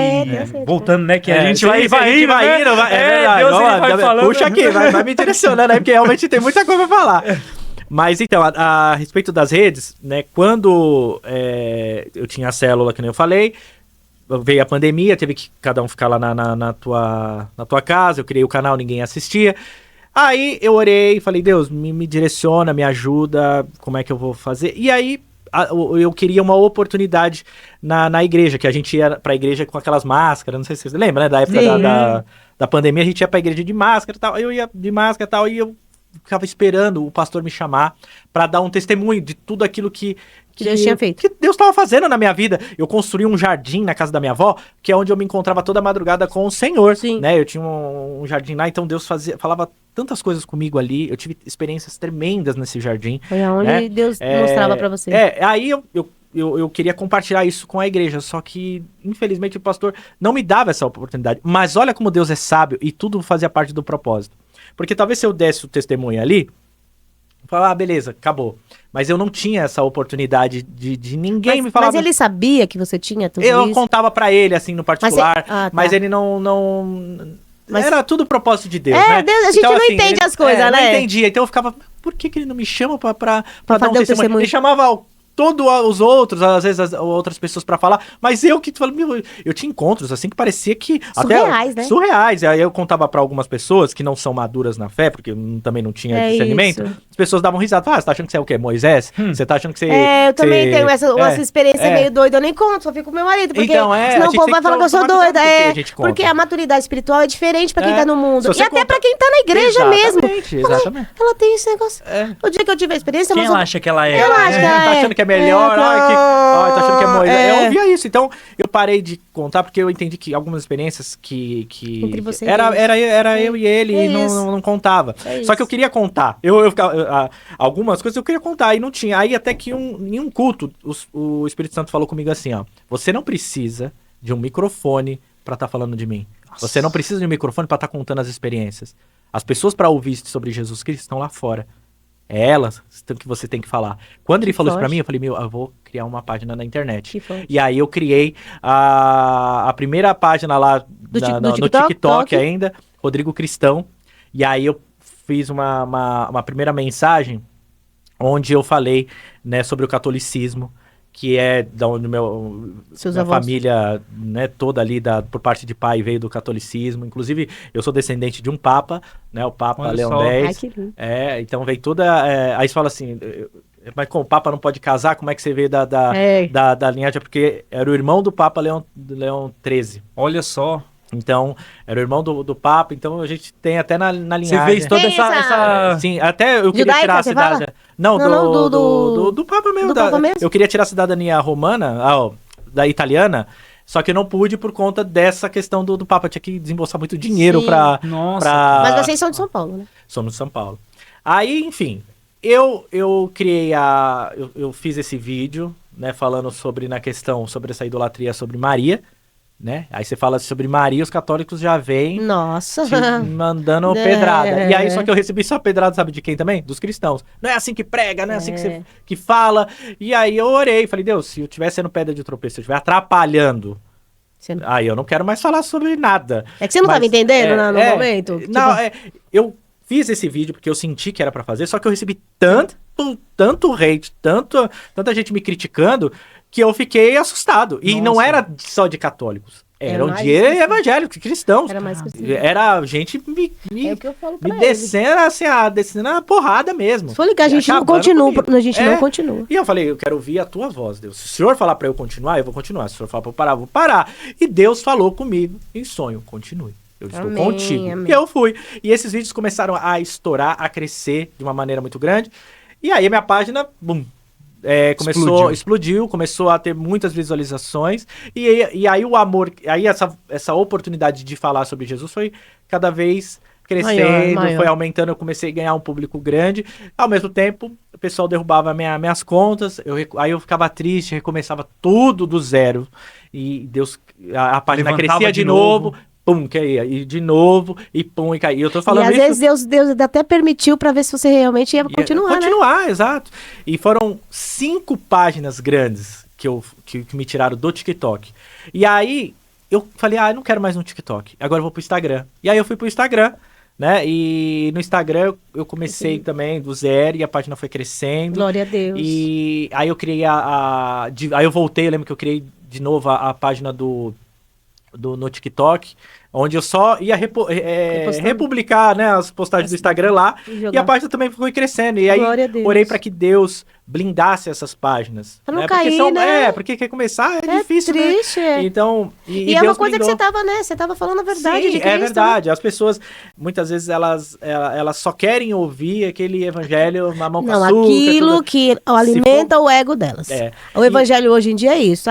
voltando, né, que a gente vai indo, vai falando. Puxa aqui, vai me direcionando aí, porque realmente tem muita coisa pra falar. Mas então, a respeito das redes, né, quando eu tinha a célula, que nem eu falei, veio a pandemia, teve que cada um ficar lá na tua casa, eu criei o canal, ninguém assistia. Aí eu orei, falei, Deus, me direciona, me ajuda, como é que eu vou fazer? E aí eu queria uma oportunidade na igreja, que a gente ia pra igreja com aquelas máscaras, não sei se você lembra, né? Da época da pandemia, a gente ia pra igreja de máscara e tal, eu ia de máscara e tal, e eu ficava esperando o pastor me chamar pra dar um testemunho de tudo aquilo que Deus tinha feito. Que Deus estava fazendo na minha vida. Eu construí um jardim na casa da minha avó, que é onde eu me encontrava toda madrugada com o Senhor. Sim. Né? Eu tinha um jardim lá, então Deus falava tantas coisas comigo ali. Eu tive experiências tremendas nesse jardim. Foi onde Deus mostrava pra você. Aí eu queria compartilhar isso com a igreja, só que, infelizmente, o pastor não me dava essa oportunidade. Mas olha como Deus é sábio e tudo fazia parte do propósito. Porque talvez se eu desse o testemunho ali, eu falava, beleza, acabou. Mas eu não tinha essa oportunidade de ninguém me falar. Mas ele sabia que você tinha tudo eu isso? contava pra ele, assim, no particular, mas ele não... Mas era tudo propósito de Deus, né? Deus, a gente então, não assim, entende as coisas, né? Não entendia, então eu ficava, por que ele não me chama pra dar um testemunho? Ele chamava todos os outros, às vezes as outras pessoas pra falar, mas eu que falo, eu tinha encontros assim que parecia que... Surreais, né? Surreais, e aí eu contava pra algumas pessoas que não são maduras na fé, porque eu também não tinha discernimento, as pessoas davam risada, você tá achando que você é o quê, Moisés? Você tá achando que você... eu também tenho essa experiência meio doida, eu nem conto, só fico com meu marido, porque então, senão o povo vai falar que eu sou doida, porque a maturidade espiritual é diferente pra quem tá no mundo, e até pra quem tá na igreja mesmo. Exatamente. Ela tem esse negócio. O dia que eu tive a experiência... Quem ela acha que ela é? Ela acha que ela tá achando que é melhor, tá achando que é Moisés. Eu ouvia isso, então eu parei de contar porque eu entendi que algumas experiências que entre você era eu e ele e não contava. Só que eu queria contar. Eu ficava, algumas coisas eu queria contar e não tinha. Aí até que em um culto o Espírito Santo falou comigo assim, ó, você não precisa de um microfone pra estar falando de mim. Nossa. Você não precisa de um microfone pra estar contando as experiências. As pessoas pra ouvir sobre Jesus Cristo estão lá fora. É elas que você tem que falar. Quando ele falou isso pra mim, eu falei, eu vou criar uma página na internet. E aí eu criei a primeira página lá no TikTok ainda, Rodrigo Cristão. E aí eu fiz uma primeira mensagem onde eu falei, né, sobre o catolicismo, que é da onde minha família, né, toda ali por parte de pai veio do catolicismo. Inclusive, eu sou descendente de um papa, né, o Papa Leão X. Então veio toda... aí você fala assim, mas como o Papa não pode casar, como é que você veio da linhagem? Porque era o irmão do Papa Leão XIII. Olha só. Então, era o irmão do Papa, então a gente tem até na linhagem. Você fez toda essa... Sim, até eu queria tirar a cidadania... Não, do Papa mesmo. Eu queria tirar a cidadania romana, da italiana, só que eu não pude por conta dessa questão do Papa. Eu tinha que desembolsar muito dinheiro pra... Mas vocês são de São Paulo, né? Somos de São Paulo. Aí, enfim, eu criei eu fiz esse vídeo, né, falando sobre essa idolatria sobre Maria, né? Aí você fala sobre Maria, os católicos já vêm mandando pedrada. E aí só que eu recebi só pedrada, sabe de quem também? Dos cristãos. Não é assim que prega, não é assim que fala. E aí eu orei, falei, Deus, se eu estiver sendo pedra de tropeço, se eu estiver atrapalhando, aí eu não quero mais falar sobre nada. É que você não estava entendendo no momento? Não, eu fiz esse vídeo porque eu senti que era pra fazer, só que eu recebi tanto hate, tanta gente me criticando, que eu fiquei assustado. E não era só de católicos. Eram de evangélicos, cristãos. Era gente me descendo assim, descendo a porrada mesmo. Se for ligar, a gente não continua. Não continua. E eu falei, eu quero ouvir a tua voz, Deus. Se o senhor falar pra eu continuar, eu vou continuar. Se o senhor falar pra eu parar, eu vou parar. E Deus falou comigo em sonho, continue. Eu estou contigo. Amém. E eu fui. E esses vídeos começaram a estourar, a crescer de uma maneira muito grande. E aí minha página, explodiu, começou a ter muitas visualizações, e aí o amor, aí essa oportunidade de falar sobre Jesus foi cada vez crescendo, maior. Foi aumentando, eu comecei a ganhar um público grande, ao mesmo tempo o pessoal derrubava minhas contas, aí eu ficava triste, recomeçava tudo do zero, e a página crescia de novo. Pum, caía, e de novo, e pum, e caía. Eu tô falando isso. E às vezes Deus até permitiu pra ver se você realmente ia continuar, continuar, exato. E foram 5 páginas grandes que me tiraram do TikTok. E aí, eu falei, eu não quero mais no TikTok. Agora eu vou pro Instagram. E aí eu fui pro Instagram, né? E no Instagram eu comecei também do zero, e a página foi crescendo. Glória a Deus. E aí eu criei aí eu voltei, eu lembro que eu criei de novo a página no TikTok, onde eu só ia republicar, né, as postagens do Instagram lá, e a página também foi crescendo, e aí orei para que Deus blindasse essas páginas. Pra não cair, né? Porque quer começar é difícil, triste, né? Então, e é uma coisa blindou. Que você tava falando a verdade. Sim, de Cristo, é verdade. Né? As pessoas, muitas vezes, elas só querem ouvir aquele evangelho na mão com açúcar. Não, aquilo que alimenta o ego delas. O evangelho hoje em dia é isso,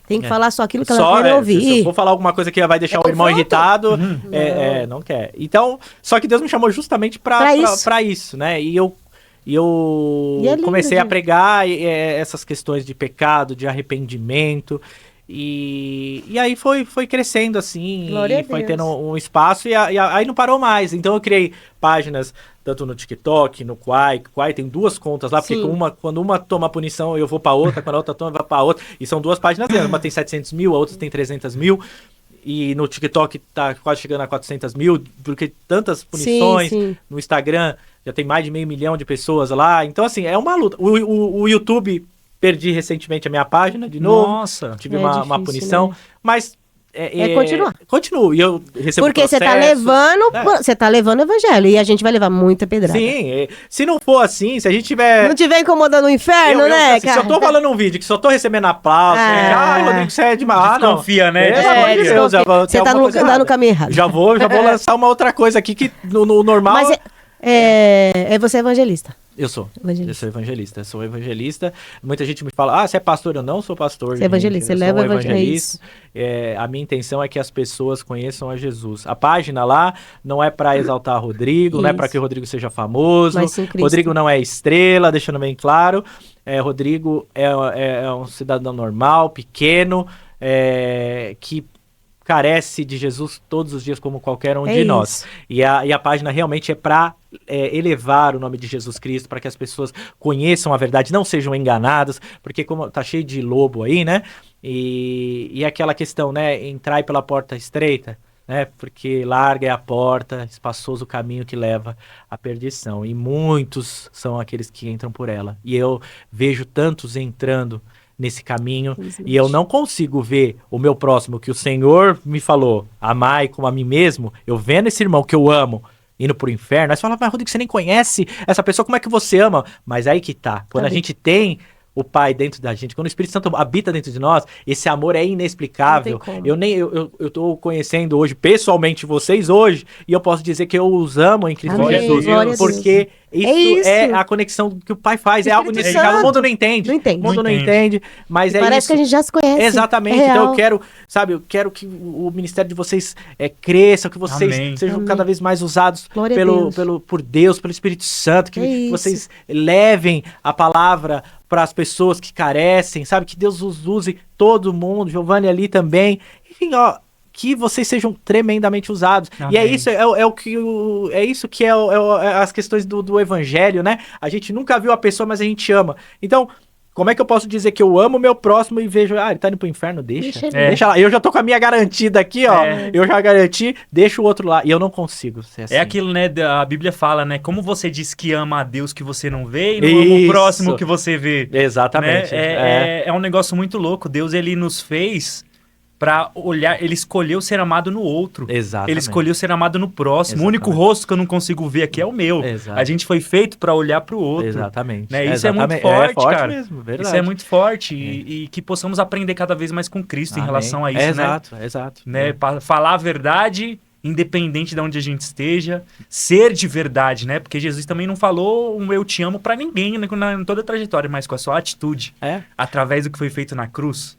tem que falar só aquilo que elas querem ouvir. Se eu for falar alguma coisa que vai deixar o irmão irritado, não quer. Então, só que Deus me chamou justamente pra isso, né? E eu comecei a pregar essas questões de pecado, de arrependimento, e aí foi crescendo assim, Glória e foi tendo um espaço, e aí não parou mais. Então eu criei páginas tanto no TikTok, no Quai tem 2 contas lá, porque quando uma toma punição eu vou pra outra, quando a outra toma eu vou pra outra, e são 2 páginas grandes, uma tem 700 mil, a outra tem 300 mil, e no TikTok tá quase chegando a 400 mil, porque tantas punições, no Instagram já tem mais de 500 mil de pessoas lá, então assim, é uma luta. O YouTube, perdi recentemente a minha página de novo. Nossa, tive uma punição, né? Mas continuar. Continuo, e eu recebo porque você tá levando o evangelho, e a gente vai levar muita pedrada. Sim, se não for assim, se a gente não tiver incomodando o inferno, né, assim, cara? Se eu tô falando um vídeo que só tô recebendo aplauso, Rodrigo, você é demais. Desconfia, né? Você tá no caminho errado. Já vou lançar uma outra coisa aqui que no normal... Mas você é evangelista. Eu sou evangelista. Muita gente me fala, você é pastor? Eu não sou pastor. Você é evangelista, você leva evangelista. A minha intenção é que as pessoas conheçam a Jesus. A página lá não é para exaltar Rodrigo, não é para que o Rodrigo seja famoso. Rodrigo não é estrela, deixando bem claro. Rodrigo é um cidadão normal, pequeno, que carece de Jesus todos os dias como qualquer um de nós. E a página realmente é para elevar o nome de Jesus Cristo, para que as pessoas conheçam a verdade, não sejam enganadas, porque como tá cheio de lobo aí, né? E aquela questão, né? Entrai pela porta estreita, né? Porque larga é a porta, espaçoso o caminho que leva à perdição. E muitos são aqueles que entram por ela. E eu vejo tantos entrando nesse caminho, e eu não consigo ver o meu próximo, que o Senhor me falou, amai como a mim mesmo, eu vendo esse irmão que eu amo, indo pro inferno, aí você fala, mas Rodrigo, você nem conhece essa pessoa, como é que você ama? Mas aí que tá, quando a gente tem o Pai dentro da gente, quando o Espírito Santo habita dentro de nós, esse amor é inexplicável. Eu tô conhecendo hoje, pessoalmente, vocês hoje, e eu posso dizer que eu os amo em Cristo Jesus, porque isso é a conexão que o Pai faz, é algo inexplicável. O mundo não entende. O mundo não entende, mas parece que a gente já se conhece. Exatamente. Então eu quero que o ministério de vocês cresça, que vocês sejam cada vez mais usados por Deus, pelo Espírito Santo, que vocês levem a palavra para as pessoas que carecem, sabe? Que Deus os use, todo mundo, Giovanni ali também. Enfim, que vocês sejam tremendamente usados. Amém. E é isso que é as questões do evangelho, né? A gente nunca viu a pessoa, mas a gente ama. Então, como é que eu posso dizer que eu amo o meu próximo e vejo, ele tá indo pro inferno? Deixa lá. Eu já tô com a minha garantida aqui, eu já garanti, deixa o outro lá. E eu não consigo ser assim. É aquilo, né, a Bíblia fala, né, como você diz que ama a Deus que você não vê e não ama o próximo que você vê. Exatamente. Né? É um negócio muito louco. Deus, ele nos fez pra olhar, ele escolheu ser amado no outro. Exatamente. Ele escolheu ser amado no próximo. Exatamente. O único rosto que eu não consigo ver aqui é o meu. Exato. A gente foi feito pra olhar pro outro. Exatamente. Né? Isso é muito forte, cara. Mesmo, verdade. Isso é muito forte. E que possamos aprender cada vez mais com Cristo em relação a isso, Exato. Né? Falar a verdade independente de onde a gente esteja, ser de verdade, né? Porque Jesus também não falou um eu te amo pra ninguém, né, em toda a trajetória, mas com a sua atitude, através do que foi feito na cruz.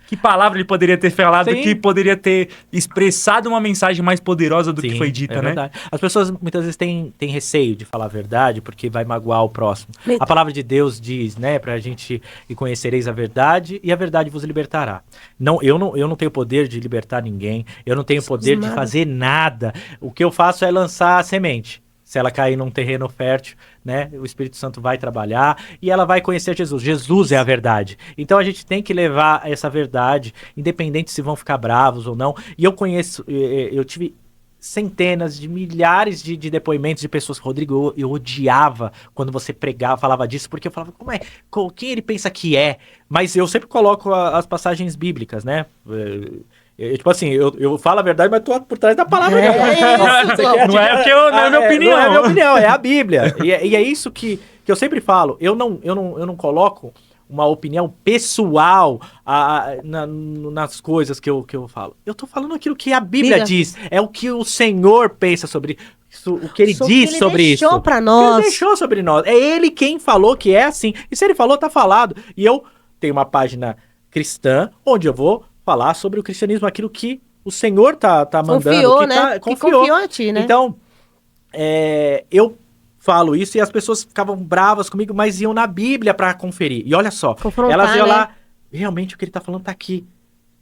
Que palavra ele poderia ter falado que poderia ter expressado uma mensagem mais poderosa do que foi dita, né? Verdade. As pessoas muitas vezes têm receio de falar a verdade porque vai magoar o próximo. A palavra de Deus diz, né, pra gente: e conhecereis a verdade e a verdade vos libertará. Eu não tenho poder de libertar ninguém, eu não tenho poder de fazer nada. O que eu faço é lançar a semente. Se ela cair num terreno fértil, né, o Espírito Santo vai trabalhar e ela vai conhecer Jesus. Jesus é a verdade. Então a gente tem que levar essa verdade, independente se vão ficar bravos ou não. E eu tive centenas de milhares de depoimentos de pessoas. Rodrigo, eu odiava quando você pregava, falava disso, porque eu falava, quem ele pensa que é? Mas eu sempre coloco as passagens bíblicas, né? Tipo assim, eu falo a verdade, mas tô por trás da palavra. Não é a minha opinião. Não é a minha opinião, é a Bíblia. E é isso que eu sempre falo. Eu não coloco uma opinião pessoal nas coisas que eu falo. Eu tô falando aquilo que a Bíblia diz. É o que o Senhor pensa sobre isso, o que ele diz sobre isso. Ele deixou pra nós. Ele deixou sobre nós. É ele quem falou que é assim. E se ele falou, tá falado. E eu tenho uma página cristã onde eu vou falar sobre o cristianismo, aquilo que o Senhor tá mandando. Confiou, né? Confiou a ti, né? Então, eu falo isso e as pessoas ficavam bravas comigo, mas iam na Bíblia pra conferir. E olha só, elas iam lá, realmente o que ele tá falando tá aqui.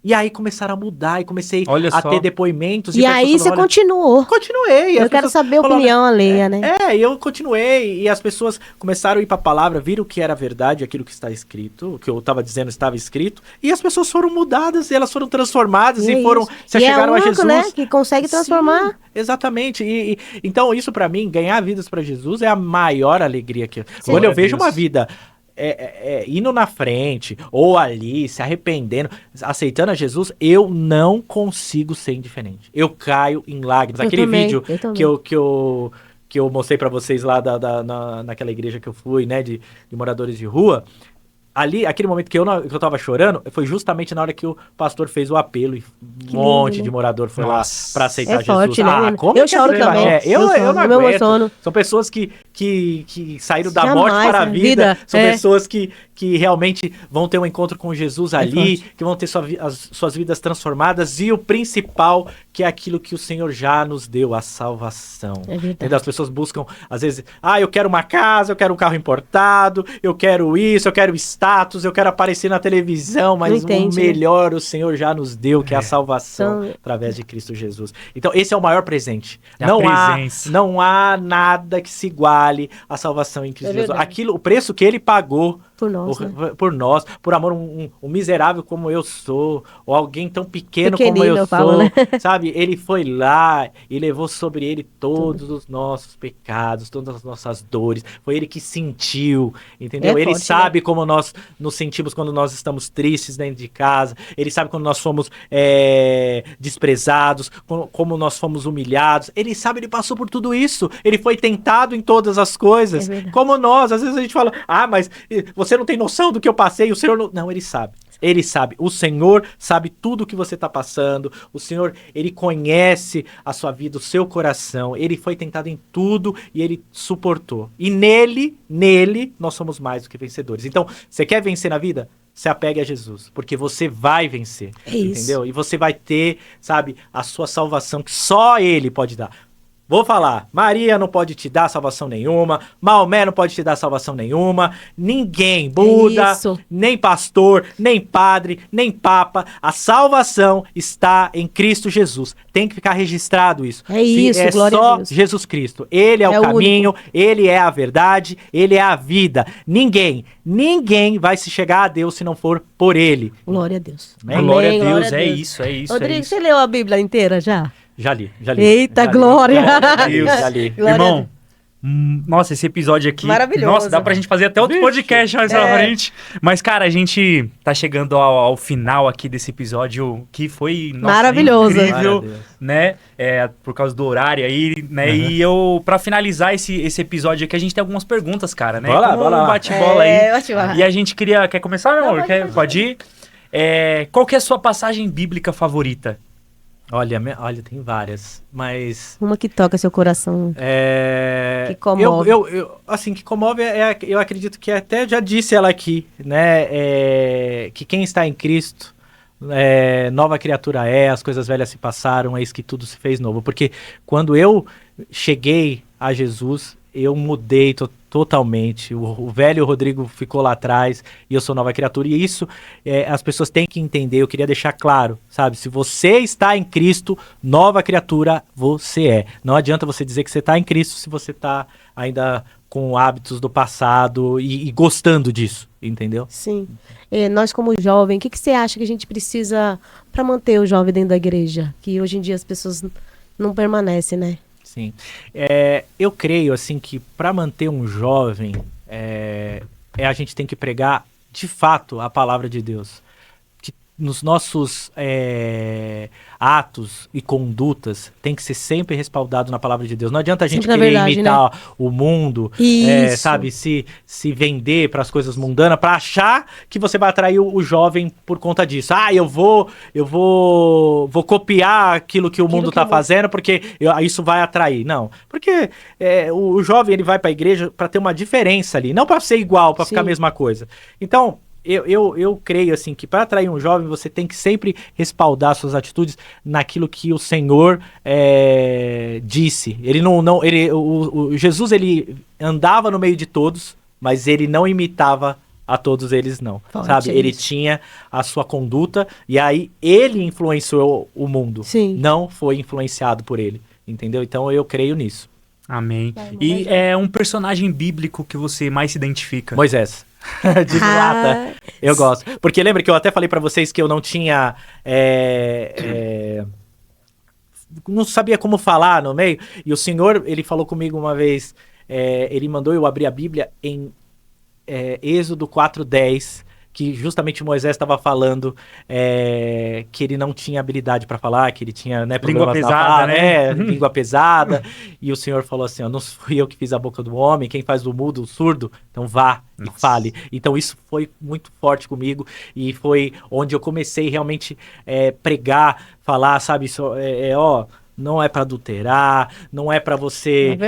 E aí começaram a mudar e comecei a ter depoimentos. E aí você continuou. Continuei. Eu quero saber a opinião alheia, né? Eu continuei e as pessoas começaram a ir pra palavra, viram que era verdade aquilo que está escrito, o que eu estava dizendo estava escrito, e as pessoas foram mudadas, e elas foram transformadas e foram, se chegaram a Jesus. Né? Que consegue transformar. Sim, exatamente. E então isso pra mim, ganhar vidas pra Jesus é a maior alegria que quando eu vejo uma vida indo na frente, ou ali, se arrependendo, aceitando a Jesus, eu não consigo ser indiferente. Eu caio em lágrimas. Aquele vídeo que eu mostrei pra vocês lá naquela igreja que eu fui, né, de moradores de rua, ali, aquele momento que eu tava chorando, foi justamente na hora que o pastor fez o apelo e um monte de morador foi lá pra aceitar Jesus. Forte, né? Como eu choro também. Eu não aguento. São pessoas que saíram da morte para a vida. São pessoas que realmente vão ter um encontro com Jesus ali, que vão ter as suas vidas transformadas, e o principal, que é aquilo que o Senhor já nos deu, a salvação. Entendeu? As pessoas buscam, às vezes, eu quero uma casa, eu quero um carro importado, eu quero isso, eu quero status, eu quero aparecer na televisão, mas o melhor o Senhor já nos deu, que é a salvação através de Cristo Jesus. Então esse é o maior presente. Não há nada que se iguale à salvação em Cristo Jesus. O preço que ele pagou por nós, por amor, um miserável como eu sou, ou alguém tão pequeno como eu sou, né? Sabe? Ele foi lá e levou sobre ele todos os nossos pecados, todas as nossas dores. Foi ele que sentiu, entendeu? Ele sabe como nós nos sentimos quando nós estamos tristes dentro de casa. Ele sabe quando nós fomos desprezados, como nós fomos humilhados. Ele sabe, ele passou por tudo isso. Ele foi tentado em todas as coisas, como nós. Às vezes a gente fala, mas você não tem noção do que eu passei, o Senhor não... Não, ele sabe. Ele sabe. O Senhor sabe tudo o que você está passando. O Senhor, ele conhece a sua vida, o seu coração. Ele foi tentado em tudo e ele suportou. E nele, nós somos mais do que vencedores. Então, você quer vencer na vida? Se apegue a Jesus, porque você vai vencer. Entendeu? E você vai ter, sabe, a sua salvação que só ele pode dar. Vou falar, Maria não pode te dar salvação nenhuma, Maomé não pode te dar salvação nenhuma, ninguém, Buda, nem pastor, nem padre, nem papa, a salvação está em Cristo Jesus. Tem que ficar registrado isso. É glória a Deus. Jesus Cristo. Ele é o caminho, ele é a verdade, ele é a vida. Ninguém vai se chegar a Deus se não for por ele. Glória a Deus. Amém? Glória a Deus, é isso. Rodrigo, você leu a Bíblia inteira já? Já li. Eita, glória! Já li. Irmão, nossa, esse episódio aqui... Maravilhoso. Nossa, dá pra gente fazer até outro podcast mais pra frente. Mas, cara, a gente tá chegando ao final aqui desse episódio, que foi... maravilhoso. Incrível, né? Por causa do horário aí, né? E eu, pra finalizar esse episódio aqui, a gente tem algumas perguntas, cara, né? Bora lá. Um bate-bola aí. E a gente queria... Quer começar, meu amor? Pode ir? Qual que é a sua passagem bíblica favorita? Olha, tem várias, mas... Uma que toca seu coração. Que comove. Assim, que comove, eu acredito que até já disse ela aqui, né? Que quem está em Cristo, nova criatura as coisas velhas se passaram, eis que tudo se fez novo. Porque quando eu cheguei a Jesus, eu mudei totalmente. O velho Rodrigo ficou lá atrás e eu sou nova criatura. E isso as pessoas têm que entender. Eu queria deixar claro, sabe? Se você está em Cristo, nova criatura você é. Não adianta você dizer que você está em Cristo se você está ainda com hábitos do passado e gostando disso, entendeu? Sim. Nós como jovem, o que você acha que a gente precisa para manter o jovem dentro da igreja? Que hoje em dia as pessoas não permanecem, né? Sim. Eu creio, assim, que para manter um jovem, a gente tem que pregar, de fato, a palavra de Deus. Que nos nossos atos e condutas tem que ser sempre respaldado na palavra de Deus. Não adianta a gente querer imitar, né, o mundo, sabe, se vender para as coisas mundanas, para achar que você vai atrair o jovem por conta disso. Eu vou copiar aquilo que o mundo está fazendo porque isso vai atrair. Não, porque o jovem ele vai para a igreja para ter uma diferença ali, não para ser igual, para ficar a mesma coisa. Então, eu creio assim que para atrair um jovem você tem que sempre respaldar suas atitudes naquilo que o Senhor disse. Jesus ele andava no meio de todos, mas ele não imitava a todos eles não, sabe? Ele tinha a sua conduta e aí ele influenciou o mundo. Sim. Não foi influenciado por ele, entendeu? Então eu creio nisso. Amém. E é um personagem bíblico que você mais se identifica? Moisés. De lata. Eu gosto. Porque lembra que eu até falei pra vocês que eu não tinha... não sabia como falar no meio. E o Senhor, ele falou comigo uma vez, ele mandou eu abrir a Bíblia em Êxodo 4:10, que justamente Moisés estava falando que ele não tinha habilidade para falar, que ele tinha língua pesada, né? Língua pesada. E o Senhor falou assim, não fui eu que fiz a boca do homem, quem faz do mudo, o surdo, então vá e fale. Então isso foi muito forte comigo e foi onde eu comecei realmente pregar, falar, sabe, isso não é para adulterar, não é para você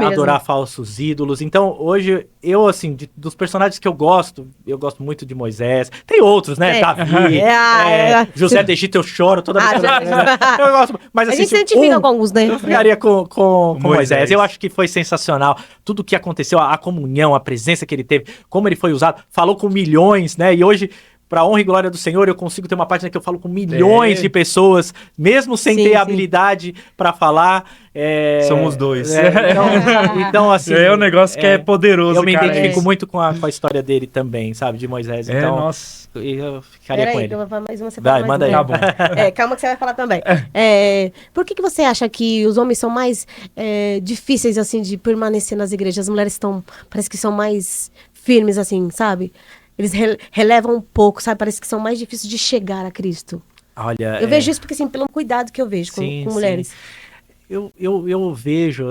adorar falsos ídolos. Então, hoje, eu, assim, dos personagens que eu gosto muito de Moisés. Tem outros, né? Davi, José do Egito, eu choro toda vez. Eu gosto, mas assim, a gente se identifica com alguns, né? Eu ficaria com Moisés. Eu acho que foi sensacional. Tudo o que aconteceu, a comunhão, a presença que ele teve, como ele foi usado, falou com milhões, né? E hoje... Pra honra e glória do Senhor, eu consigo ter uma página que eu falo com milhões de pessoas, mesmo sem ter habilidade pra falar. Somos dois. Então, assim... um negócio que é poderoso, eu me identifico muito com a história dele também, sabe? De Moisés. Então, nossa. Eu ficaria com ele. Mais uma, vai, manda aí. Tá bom. Calma que você vai falar também. Por que você acha que os homens são mais difíceis, assim, de permanecer nas igrejas? As mulheres parece que são mais firmes, assim, sabe? Eles relevam um pouco, sabe? Parece que são mais difíceis de chegar a Cristo. Olha, eu vejo isso porque, assim, pelo cuidado que eu vejo com mulheres. Eu vejo...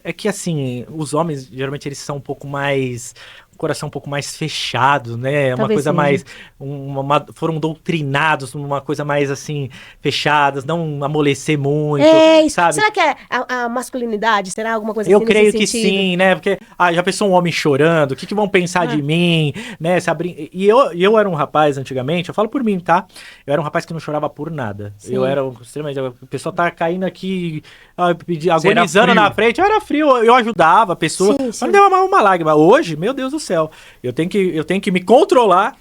É que, assim, os homens, geralmente, eles são um pouco mais... coração um pouco mais fechado, né? Talvez uma coisa mais... foram doutrinados numa coisa mais, assim, fechadas, não amolecer muito, sabe? Será que é a masculinidade? Será alguma coisa assim? Eu creio que sim, né? Porque já pensou um homem chorando, o que vão pensar de mim, né? E eu era um rapaz, antigamente, eu falo por mim, tá? Eu era um rapaz que não chorava por nada. Sim. Eu era extremamente... A pessoa tá caindo aqui, agonizando na frente, eu era frio, eu ajudava a pessoa, mas não deu uma lágrima. Hoje, meu Deus do céu, eu tenho que me controlar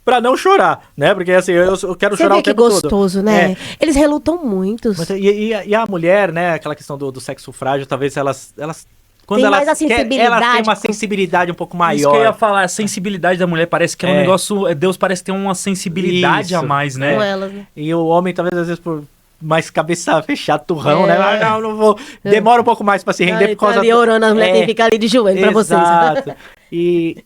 pra não chorar, né? Porque assim, eu quero chorar o tempo todo. Você vê que gostoso, né? Eles relutam muito. E a mulher, né? Aquela questão do sexo frágil, talvez elas quando elas têm uma sensibilidade um pouco maior. Isso que eu ia falar, a sensibilidade da mulher parece que é um negócio... Deus parece ter uma sensibilidade a mais, né? Com elas, né? E o homem, talvez, às vezes, por mais cabeça fechada, turrão, né? Não vou... Demora um pouco mais pra se render por causa... Ali orando, a mulher tem que ficar ali de joelho pra vocês. Exato. E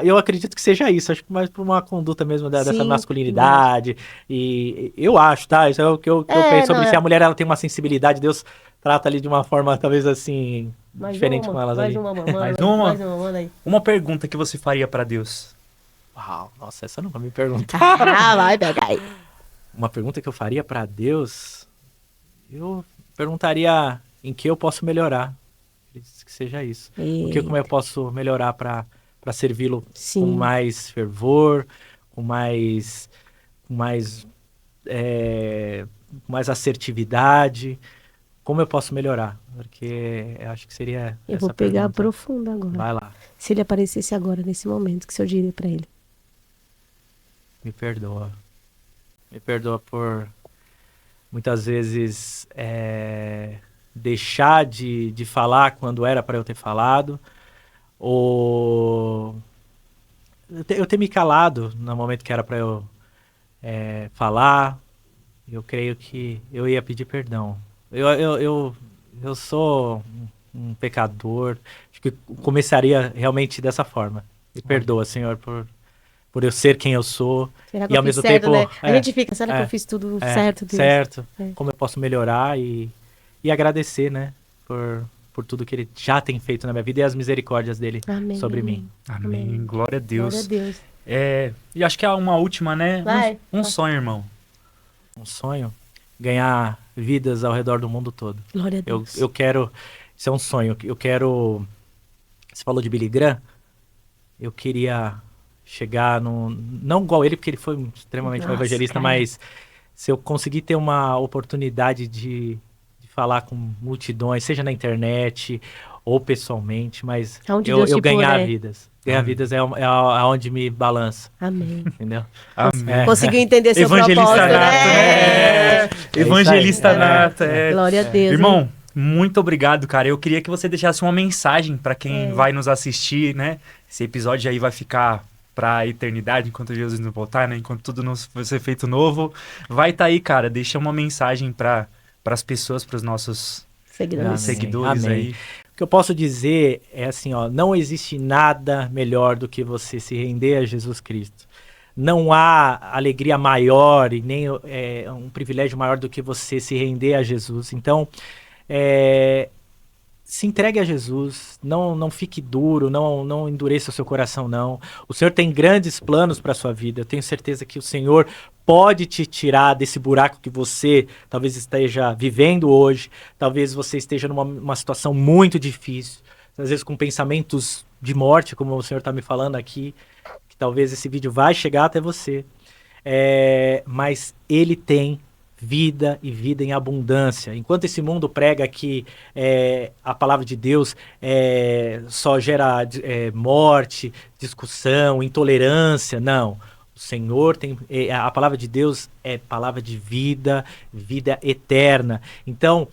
eu acredito que seja isso, acho que mais por uma conduta mesmo dessa masculinidade. E eu acho, tá? Isso é o que eu penso sobre se a mulher ela tem uma sensibilidade, Deus trata ali de uma forma, talvez assim, diferente com elas ali. Mais uma? Uma pergunta que você faria pra Deus. Uau, nossa, essa nunca me perguntou. Vai, pega aí. Uma pergunta que eu faria pra Deus... Eu perguntaria em que eu posso melhorar. Que seja isso. Como eu posso melhorar para servi-lo com mais fervor, com mais assertividade. Como eu posso melhorar? Porque eu acho que seria Eu vou pegar profundo agora. Vai lá. Se ele aparecesse agora, nesse momento, o que o senhor diria para ele? Me perdoa. Me perdoa por muitas vezes deixar de falar quando era para eu ter falado, ou eu ter me calado no momento que era para eu falar. Eu creio que eu ia pedir perdão. Eu sou um pecador. Acho que começaria realmente dessa forma. Me perdoa, Senhor, por eu ser quem eu sou. Será que e ao mesmo certo, tempo, né? A gente fica, será que eu fiz tudo certo? Deus? Certo. Como eu posso melhorar e agradecer, né? Por tudo que ele já tem feito na minha vida e as misericórdias dele sobre mim. Amém. Glória a Deus. Glória a Deus. E acho que é uma última, né? Um sonho, irmão. Um sonho? Ganhar vidas ao redor do mundo todo. Glória a Deus. Eu quero... Isso é um sonho. Eu quero... Você falou de Billy Graham? Eu queria chegar não igual ele, porque ele foi extremamente um evangelista, mas se eu conseguir ter uma oportunidade de falar com multidões, seja na internet ou pessoalmente, mas eu ganhar vidas. Ganhar vidas é onde me balança. Amém. Entendeu? Amém. Conseguiu entender seu Evangelista propósito, nato, né? Evangelista nato. Glória a Deus. Irmão, muito obrigado, cara. Eu queria que você deixasse uma mensagem para quem vai nos assistir, né? Esse episódio aí vai ficar para a eternidade, enquanto Jesus não voltar, né? Enquanto tudo não for ser feito novo. Vai estar aí, cara. Deixa uma mensagem para as pessoas, para os nossos seguidores aí. O que eu posso dizer é assim, ó, não existe nada melhor do que você se render a Jesus Cristo. Não há alegria maior e nem um privilégio maior do que você se render a Jesus. Então, se entregue a Jesus, não fique duro, não endureça o seu coração, não. O Senhor tem grandes planos para a sua vida. Eu tenho certeza que o Senhor pode te tirar desse buraco que você talvez esteja vivendo hoje. Talvez você esteja numa situação muito difícil, às vezes com pensamentos de morte, como o Senhor está me falando aqui, que talvez esse vídeo vai chegar até você. Mas Ele tem vida e vida em abundância. Enquanto esse mundo prega que a palavra de Deus só gera morte, discussão, intolerância, não. O Senhor tem... a palavra de Deus é palavra de vida, vida eterna. Então,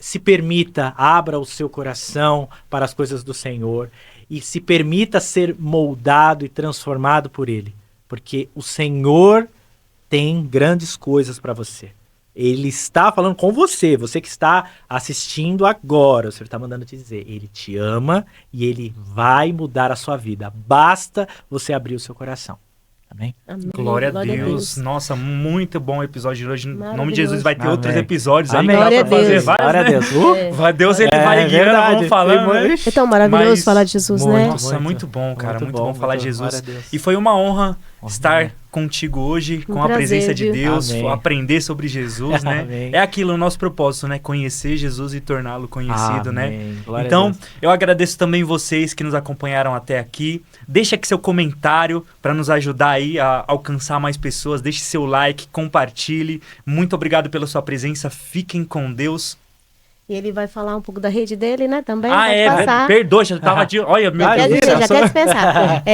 se permita, abra o seu coração para as coisas do Senhor e se permita ser moldado e transformado por Ele. Porque o Senhor tem grandes coisas para você. Ele está falando com você, você que está assistindo agora. O Senhor está mandando te dizer, Ele te ama e Ele vai mudar a sua vida. Basta você abrir o seu coração. Amém? Amém. Glória a Deus. Nossa, muito bom o episódio de hoje. Em nome de Jesus vai ter outros episódios aí. Glória a Deus. Glória a Deus. Deus, Ele vai guiando, vamos falando. Né? É tão maravilhoso falar de Jesus, né? Nossa, muito bom, cara. Muito bom falar de Jesus. E foi uma honra estar contigo hoje, com a presença de Deus, aprender sobre Jesus, né? É aquilo, o nosso propósito, né? Conhecer Jesus e torná-lo conhecido, né? Então, eu agradeço também vocês que nos acompanharam até aqui. Deixa aqui seu comentário para nos ajudar aí a alcançar mais pessoas. Deixe seu like, compartilhe. Muito obrigado pela sua presença. Fiquem com Deus. E ele vai falar um pouco da rede dele, né? Também. Perdoa, já tava de... Olha, meu Deus. Já quer dispensar.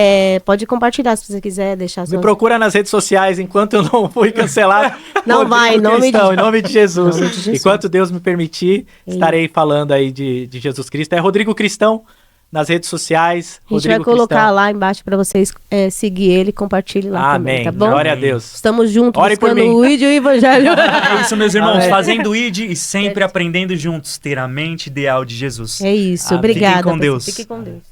Pode compartilhar se você quiser deixar. Me procura nas redes sociais enquanto eu não fui cancelado. Não vai, em nome de Jesus. Enquanto Deus me permitir, estarei falando aí de Jesus Cristo. É Rodrigo Cristão nas redes sociais. A gente vai colocar lá embaixo para vocês seguir ele, compartilhe lá também, tá bom? Glória a Deus. Estamos juntos buscando o ID e o Evangelho. É isso, meus irmãos, fazendo o ID e sempre aprendendo juntos, ter a mente ideal de Jesus. É isso, obrigada. Fiquem com Deus. Fiquem com Deus.